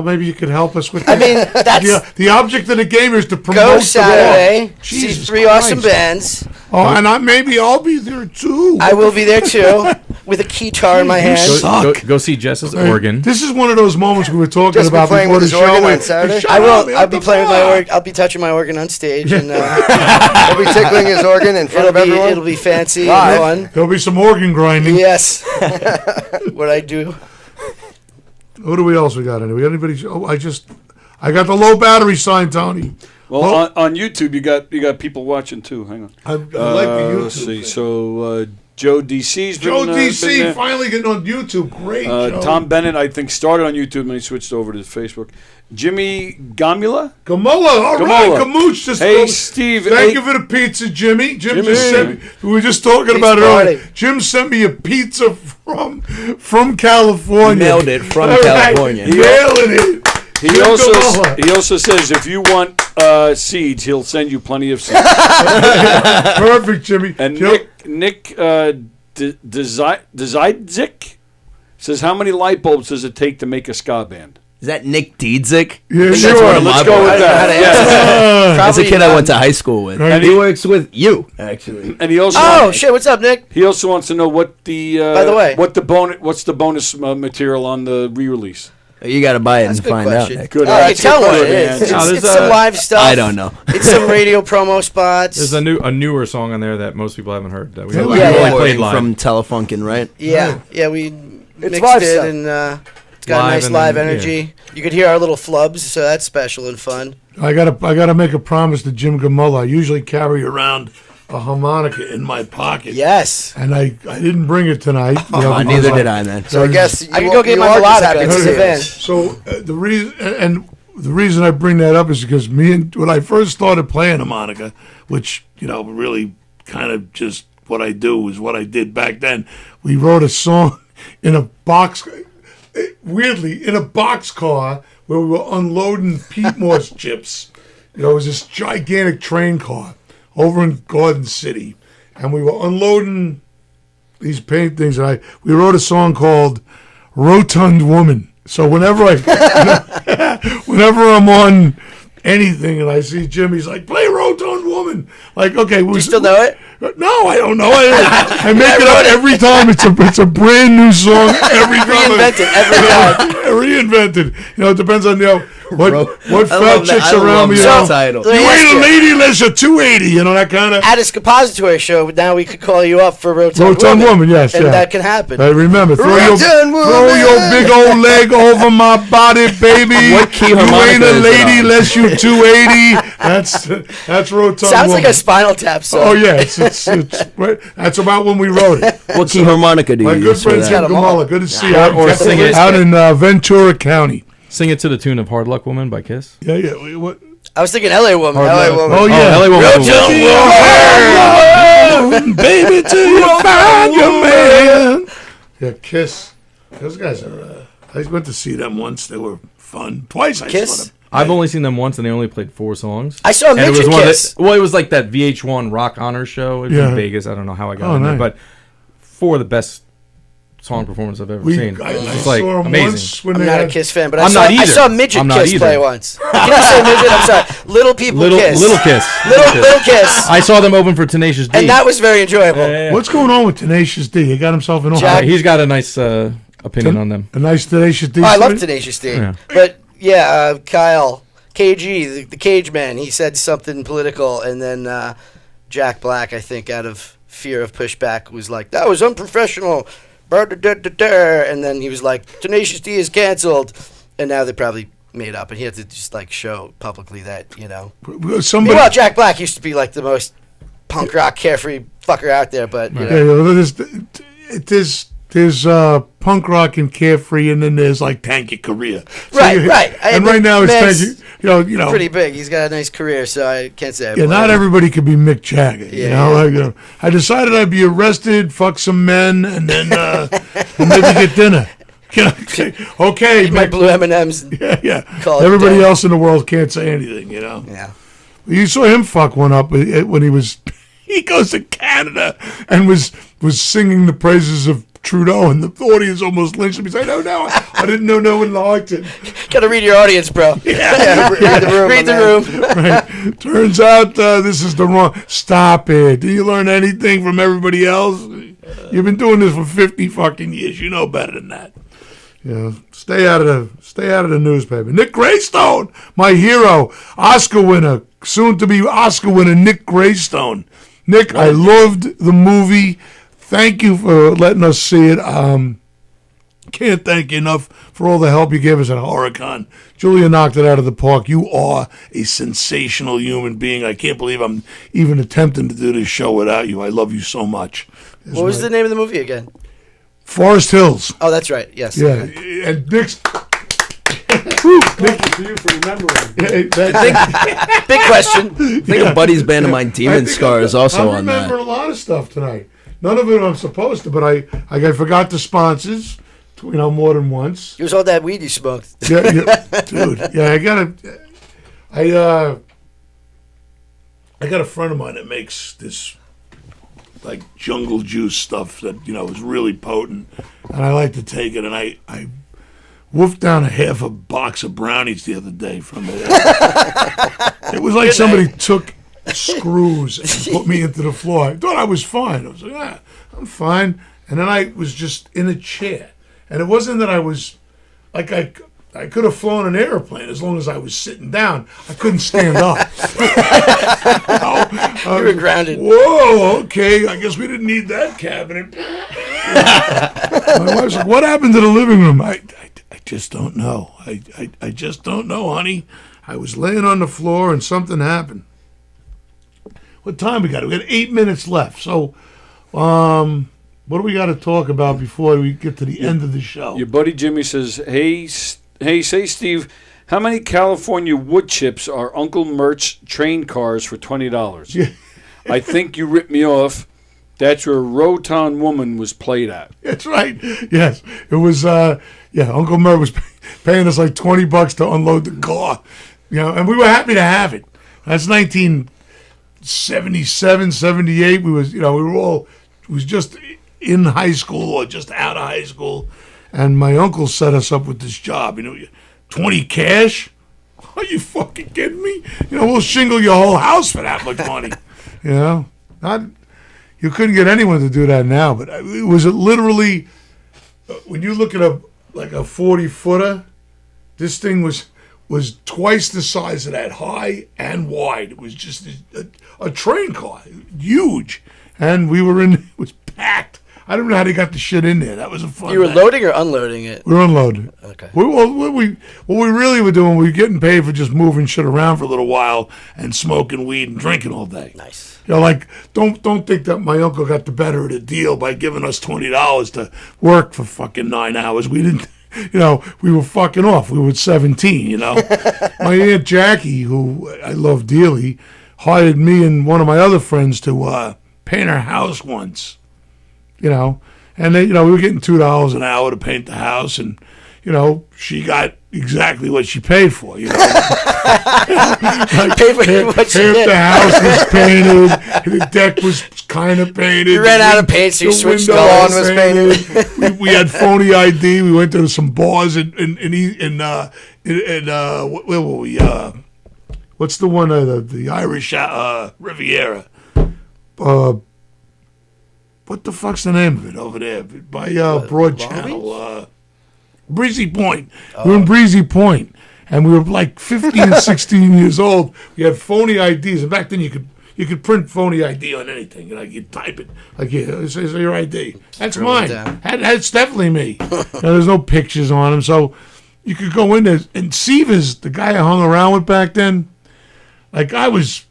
maybe you could help us with I that? mean, that's... the object of the game is to promote Go the Saturday, walk. see Jesus 3 Christ. awesome bands. Oh, and maybe I'll be there too. I will be there too, with a guitar in my hand. suck. Go see Jess's Right. organ. This is one of those moments we were talking Just be about playing before with the his organ show. on Saturday? Shut I up, will. man, I'll what be the playing with my fuck? organ. I'll be touching my organ on stage, and He'll be tickling his organ in front of everyone. it'll be fancy Live. and There'll be some organ grinding. fun. Yes, what I do. What do we else we got? We got anybody? Oh, I got the low battery sign, Tony. Well, Well- on YouTube, you got people watching too. Hang on. I like the YouTube. Let's see. thing. So Joe DC's been, Joe been DC there. finally getting on YouTube. Great. Joe. Tom Bennett, I think, started on YouTube and he switched over to Facebook. Jimmy Gamula. Gamola, all right. Gamola. Gamooch just Hey, told- Steve, Thank hey- you for the pizza, Jimmy. Jim Jimmy. just sent me. We were just talking about it party. earlier. Jim sent me a pizza from California. Mailed it from All right. California. Mailing it. He Jim also Gamola. he also says if you want seeds, he'll send you plenty of seeds. Perfect, Jimmy. And Joe- Nick Dzidzik says, how many light bulbs does it take to make a ska band? Is that Nick Diedzik? Yeah, That's sure. one of Let's my go boys. with that. Yes. That's a Probably kid I not. went to high school with. Right. He works with you, actually. And he also Oh shit! What's up, Nick? he also wants to know what the By the way. what's the bonus material on the re-release. You got to buy it That's a and good find question. out. Nick. Good. Oh, you That's tell good what it question, is. man. It's, No, there's some live stuff. I don't know. It's some radio promo spots. There's a newer song on there that most people haven't heard that we Yeah, only yeah. played live. From Telefunken, right? Yeah, we mixed live it stuff. and it's got a Live nice and live then- energy. You could hear our little flubs, so that's special and fun. I gotta make a promise to Jim Gamulla. I usually carry around a harmonica in my pocket. Yes. And I didn't bring it tonight. Neither did I, man. So I guess I can go get my melodica. It's in the van. So the reason I bring that up is because when I first started playing harmonica, which really kind of just what I do is what I did back then. We wrote a song in a box, weirdly in a boxcar where we were unloading peat moss chips. It was this gigantic train car over in Garden City, and we were unloading these paint things. And we wrote a song called "Rotund Woman." So whenever I'm on anything and I see Jim, he's like, "Play Rotund Woman." Like, okay, Do you still know it? No, I don't know. I make it up every time. It's a brand new song every time. Reinvented every time. Reinvented. It depends on what I fat love that. chicks I around love me. that So, title. let me You ask ain't a you, lady unless you're 280. That kind of. at a Skappository show, now we could call you up for Rotund Rotund Woman, yes, and yeah. that can happen. I remember. Throw Rotund your big old leg over my body, baby. What key You harmonica ain't a is it lady on? unless you 280. That's Rotund Sounds Woman. like a Spinal Tap song. Oh yeah, it's right. That's about when we wrote it. What key harmonica do you My good use for friend that? Jim them all. Gamulla, good to see you. Or sing it. Out in Ventura County. Sing it to the tune of "Hard Luck Woman" by Kiss. Yeah, yeah. What? I was thinking LA Woman. Hard LA Luck. Woman. Oh yeah, LA Woman. baby, till you find your man. Yeah, Kiss. Those guys are. I went to see them once. They were fun. Twice I Kiss? saw them. I've only seen them once, and they only played 4 songs. I saw And it was Midget one of Kiss. it was like that VH1 Rock Honor Show. It was Yeah. in Vegas. I don't know how I got Oh, in there, nice. but 4 of the best song performances I've ever seen. I It's saw like them amazing. once when I'm they not a had. Kiss fan, but I'm not I either. saw Midget I'm not Kiss either. play once. Can I say Midget? I'm sorry. Little People Kiss. Little Kiss. Little Kiss. I saw them open for Tenacious D. And that was very enjoyable. Yeah, yeah, yeah. What's going on with Tenacious D? He got himself in all. Jack- He's got a nice opinion on them. A nice Tenacious D. Oh, I love story? Tenacious D. Yeah. But yeah, Kyle, KG, the Cage Man, he said something political, and then Jack Black, I think, out of fear of pushback, was like, "That was unprofessional." And then he was like, "Tenacious D is canceled," and now they probably made up, and he had to just like show publicly that Somebody. Meanwhile, Jack Black used to be like the most punk rock carefree fucker out there, but you know. Yeah, there's punk rock and carefree, and then there's like Tank Your Career. Right. And right now it's Man's Tank Your, pretty big. He's got a nice career, so I can't say. I Yeah, blame not him. everybody could be Mick Jagger. Yeah. I decided I'd be arrested, fuck some men, and then and maybe get dinner. Okay, Eat my Mick. blue M&Ms. Yeah. Call it Everybody dead. else in the world can't say anything. Yeah. You saw him fuck one up when he was. He goes to Canada and was singing the praises of Trudeau, and the audience almost lynched him. He's like, no, I didn't know no one liked it. Gotta read your audience, bro. Yeah, read the room. Read my the man. room. Right. Turns out this is the wrong. Stop it. Do you learn anything from everybody else? You've been doing this for 50 fucking years. You know better than that. Stay out of the newspaper. Nick Greystone, my hero, Oscar winner, soon to be Oscar winner, Nick Greystone. Nick, I loved the movie. Thank you for letting us see it. Can't thank you enough for all the help you gave us at HorrorCon. Julia knocked it out of the park. You are a sensational human being. I can't believe I'm even attempting to do this show without you. I love you so much. What was the name of the movie again? Forest Hills. Oh, that's right. Yes. Yeah, and Nick's. Thank you for remembering. Big question. I think a buddy's band of mine, Demon Scar, is also I'm on that. remembering a lot of stuff tonight. None of it I'm supposed to, but I forgot the sponsors, more than once. It was all that weed you smoked. Yeah, dude. Yeah, I got a friend of mine that makes this like jungle juice stuff that is really potent, and I like to take it. And I wolfed down a half a box of brownies the other day from it. It was like somebody took screws and put me into the floor. I thought I was fine. I was like, I'm fine. And then I was just in a chair, and it wasn't that I was like I I could have flown an airplane as long as I was sitting down. I couldn't stand up. You were grounded. Whoa, okay. I guess we didn't need that cabinet. My wife's like, what happened to the living room? I just don't know. I just don't know, honey. I was laying on the floor and something happened. What time we got? We got 8 minutes left. So, what do we got to talk about before we get to the end of the show? Your buddy Jimmy says, hey, say, Steve, how many California wood chips are Uncle Mert's train cars for $20? Yeah. I think you ripped me off. That's where Rotan Woman was played at. That's right. Yes, it was. Uncle Mert was paying us like $20 to unload the car, and we were happy to have it. That's 1977, 78. We were all. It was just in high school or just out of high school, and my uncle set us up with this job. 20 cash. Are you fucking kidding me? We'll shingle your whole house for that much money. Not. You couldn't get anyone to do that now, but it was literally, when you look at a 40-footer, this thing was twice the size of that, high and wide. It was just a train car, huge, and it was packed. I don't know how they got the shit in there. That was a fun. You were night. loading or unloading it? We were unloading. Okay. What we really were doing, we were getting paid for just moving shit around for a little while and smoking weed and drinking all day. Nice. Don't think that my uncle got the better of the deal by giving us $20 to work for fucking 9 hours. We didn't, we were fucking off. We were 17, My Aunt Jackie, who I love dearly, hired me and one of my other friends to paint her house once, and they, we were getting $2 an hour to paint the house, and she got exactly what she paid for. Paid for what she Half did. the house was painted. The deck was kind of painted. You ran out of paint, so you the switched window lawn was painted. we had phony ID. We went to some bars in where were we? What's the one? The Irish Riviera. What the fuck's the name of it over there? By Broad Channel. Breezy Point. We were in Breezy Point, and we were like 15, 16 years old. We had phony IDs, and back then you could print phony ID on anything. You type it like, here, this is your ID. That's Scroll it mine. down. That's definitely me. There's no pictures on them, so you could go in there. And Severs, the guy I hung around with back then, I was.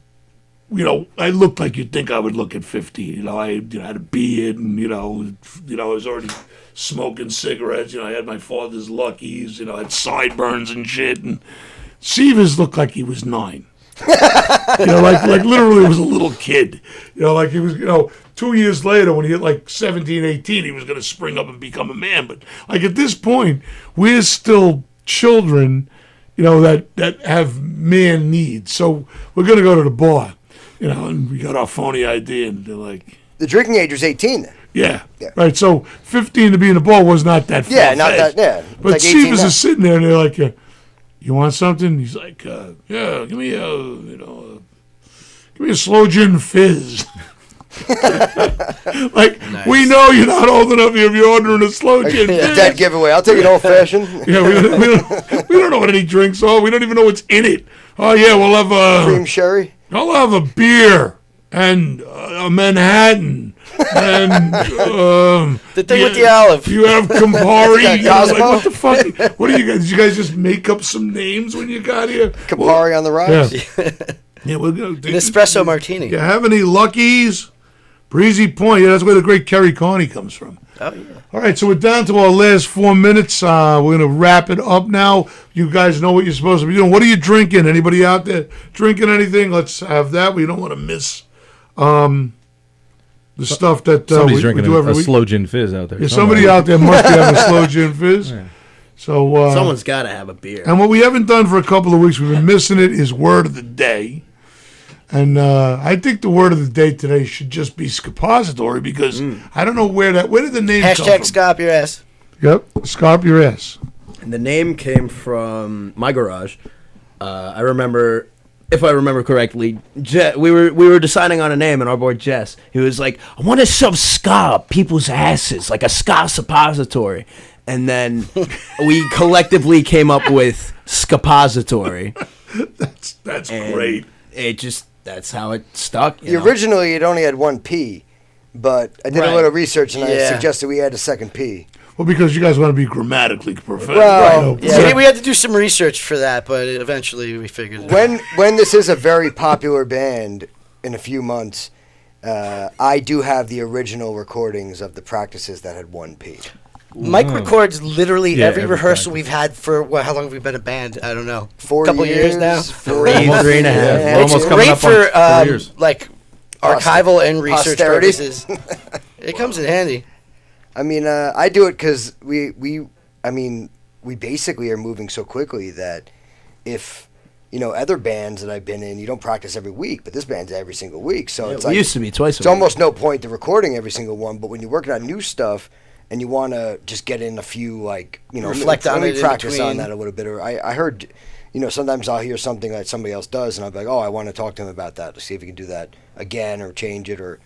I looked like you'd think I would look at 50. I had a beard, and I was already smoking cigarettes. I had my father's Luckies. I had sideburns and shit. And Severs looked like he was 9. like literally was a little kid. He was. 2 years later, when he hit like 17, 18, he was going to spring up and become a man. But at this point, we're still children. That have man needs. So we're going to go to the bar. And we got our phony ID, and they're like... The drinking age was 18 then. Yeah. Right, so 15 to be in the bar was not that far. Yeah, not that, yeah. But like 18 Stevens now. is sitting there, and they're like, you want something? He's like, yeah, give me a slow gin fizz. Nice. We know you're not old enough if you're ordering a slow gin fizz. Dead giveaway. I'll take an old fashioned. Yeah, we don't know what any drinks are. We don't even know what's in it. Oh, yeah, we'll have a... Cream sherry. I'll have a beer and a Manhattan and The thing with the olive. You have Campari. Cosmo? What the fuck? What are you guys? Did you guys just make up some names when you got here? Campari on the rise. Yeah, we'll go. An espresso martini. You have any Luckies? Breezy Point. Yeah, that's where the great Kerry Carney comes from. Oh, yeah. All right, so we're down to our last 4 minutes. We're going to wrap it up now. You guys know what you're supposed to be doing. What are you drinking? Anybody out there drinking anything? Let's have that. We don't want to miss the stuff that Somebody's we drinking do a every week. slow gin fizz out there. Yeah, somebody out there must be having a slow gin fizz. Yeah. So Someone's got to have a beer. and what we haven't done for a couple of weeks, we've been missing it, is word of the day. And I think the word of the day today should just be Skappository, because I don't know where did the name come Hashtag from? Scop your ass. Yep, Scop your ass. And the name came from my garage. I remember, if I remember correctly, we were deciding on a name, and our boy Jess, he was like, I want to shove ska up people's asses, like a ska suppository. and then we collectively came up with Skappository. That's And great. That's how it stuck. You know? Originally, it only had one P, but I did a Right. little research and I Yeah. suggested we add a second P. Well, because you guys want to be grammatically professional. Well, Yeah, we had to do some research for that, but eventually we figured it out. When this is a very popular band in a few months, I do have the original recordings of the practices that had one P. Mike records literally Yeah, every every rehearsal practice. we've had for how long have we been a band? I don't know. 4 Couple years now. 3 3 and a half. Yeah, we're It's almost coming great up on for 4 years. like archival and research Posterity. purposes. It comes in handy. I mean, I do it because we basically are moving so quickly that if other bands that I've been in, you don't practice every week, but this band's every single week, so it's We like used to be twice a it's week. almost no point to recording every single one. But when you're working on new stuff and you want to just get in a few, Reflect on let me it in practice between. on that a little bit. Or I heard, sometimes I'll hear something that somebody else does, and I'll be like, oh, I want to talk to him about that to see if he can do that again or change it, or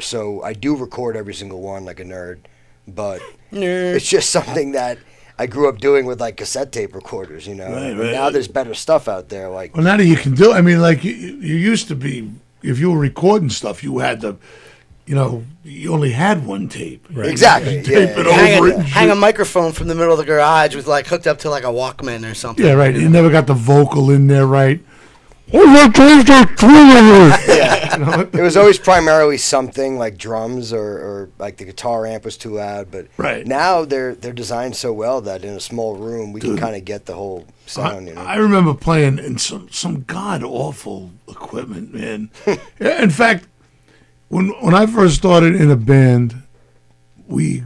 So I do record every single one like a nerd, but it's just something that I grew up doing with like cassette tape recorders, Right, And right. now there's better stuff out there, like. Well, now that you can do, I mean, like you used to be, if you were recording stuff, you had to, you only had one tape. Right? Exactly. You tape it Hang over a, it. and hang a shit. microphone from the middle of the garage with hooked up to a Walkman or something. Yeah, right. You never got the vocal in there, right? Yeah. It was always primarily something like drums or like the guitar amp was too loud, but Right. now they're designed so well that in a small room we can kind of get the whole sound. I remember playing in some god awful equipment, man. In fact, when I first started in a band, we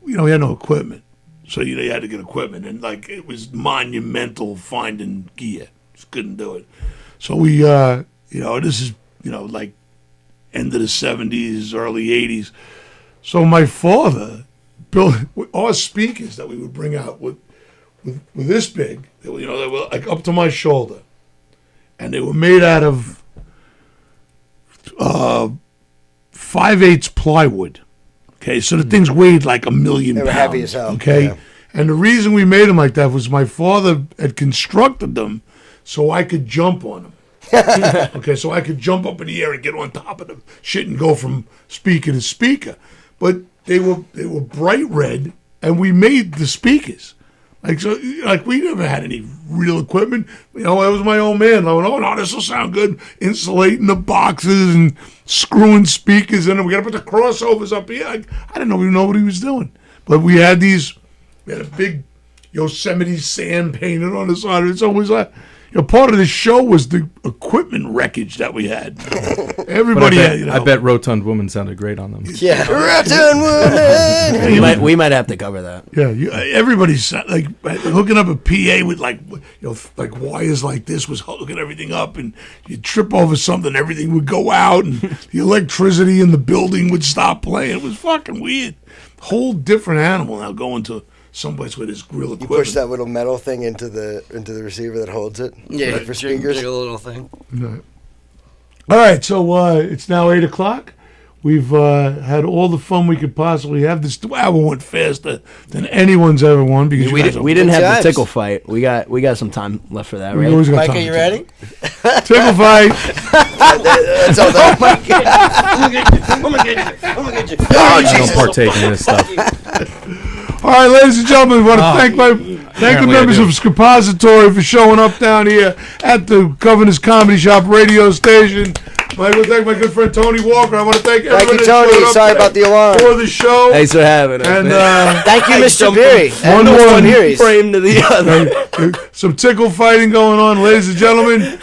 had no equipment, so you had to get equipment, and it was monumental finding gear. Just couldn't do it. So we, this is like end of the '70s, early '80s. So my father built our speakers that we would bring out with this big. They were like up to my shoulder, and they were made out of 5/8 plywood. Okay, so the things weighed like 1,000,000 They were pounds. heavy as hell, Okay, yeah. and the reason we made them like that was my father had constructed them so I could jump on them. Okay, so I could jump up in the air and get on top of the shit and go from speaker to speaker. But they were bright red, and we made the speakers. We never had any real equipment. I was my own man. I went, oh no, this will sound good. Insulating the boxes and screwing speakers in them. We got to put the crossovers up here. I didn't even know what he was doing. But we had a big Yosemite sand painted on the side. It's always like, part of the show was the equipment wreckage that we had. Everybody had, I bet Rotund Woman sounded great on them. Yeah. Rotten woman. we might have to cover that. Yeah, everybody's hooking up a PA with like wires like this was hooking everything up, and you'd trip over something, everything would go out, and the electricity in the building would stop playing. It was fucking weird. Whole different animal now going to someplace with his grill You equipment. push that little metal thing into the receiver that holds it. Yeah, like for speakers. jiggle little thing. Right. All right, so it's now 8:00. We've had all the fun we could possibly have. This hour went faster than anyone's ever won because We you guys didn't Good have times. the tickle fight. We got some time left for that, We right? always got Mike, time are you to ready? tickle fight. That's all that. I don't partake in this stuff. All right, ladies and gentlemen, we want to thank the Apparently I members do. of Skappository for showing up down here at the Governor's Comedy Shop radio station. I want to thank my good friend Tony Walker. I want to thank everybody Thank you, that Tony. showed up Sorry today about the alarm. for the show. Thanks for having us. And man. Thank you, Mr. Beery. One more. Beery's. frame to the other. some tickle fighting going on, ladies and gentlemen.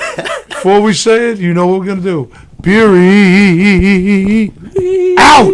Before we say it, you know what we're going to do. Beery out.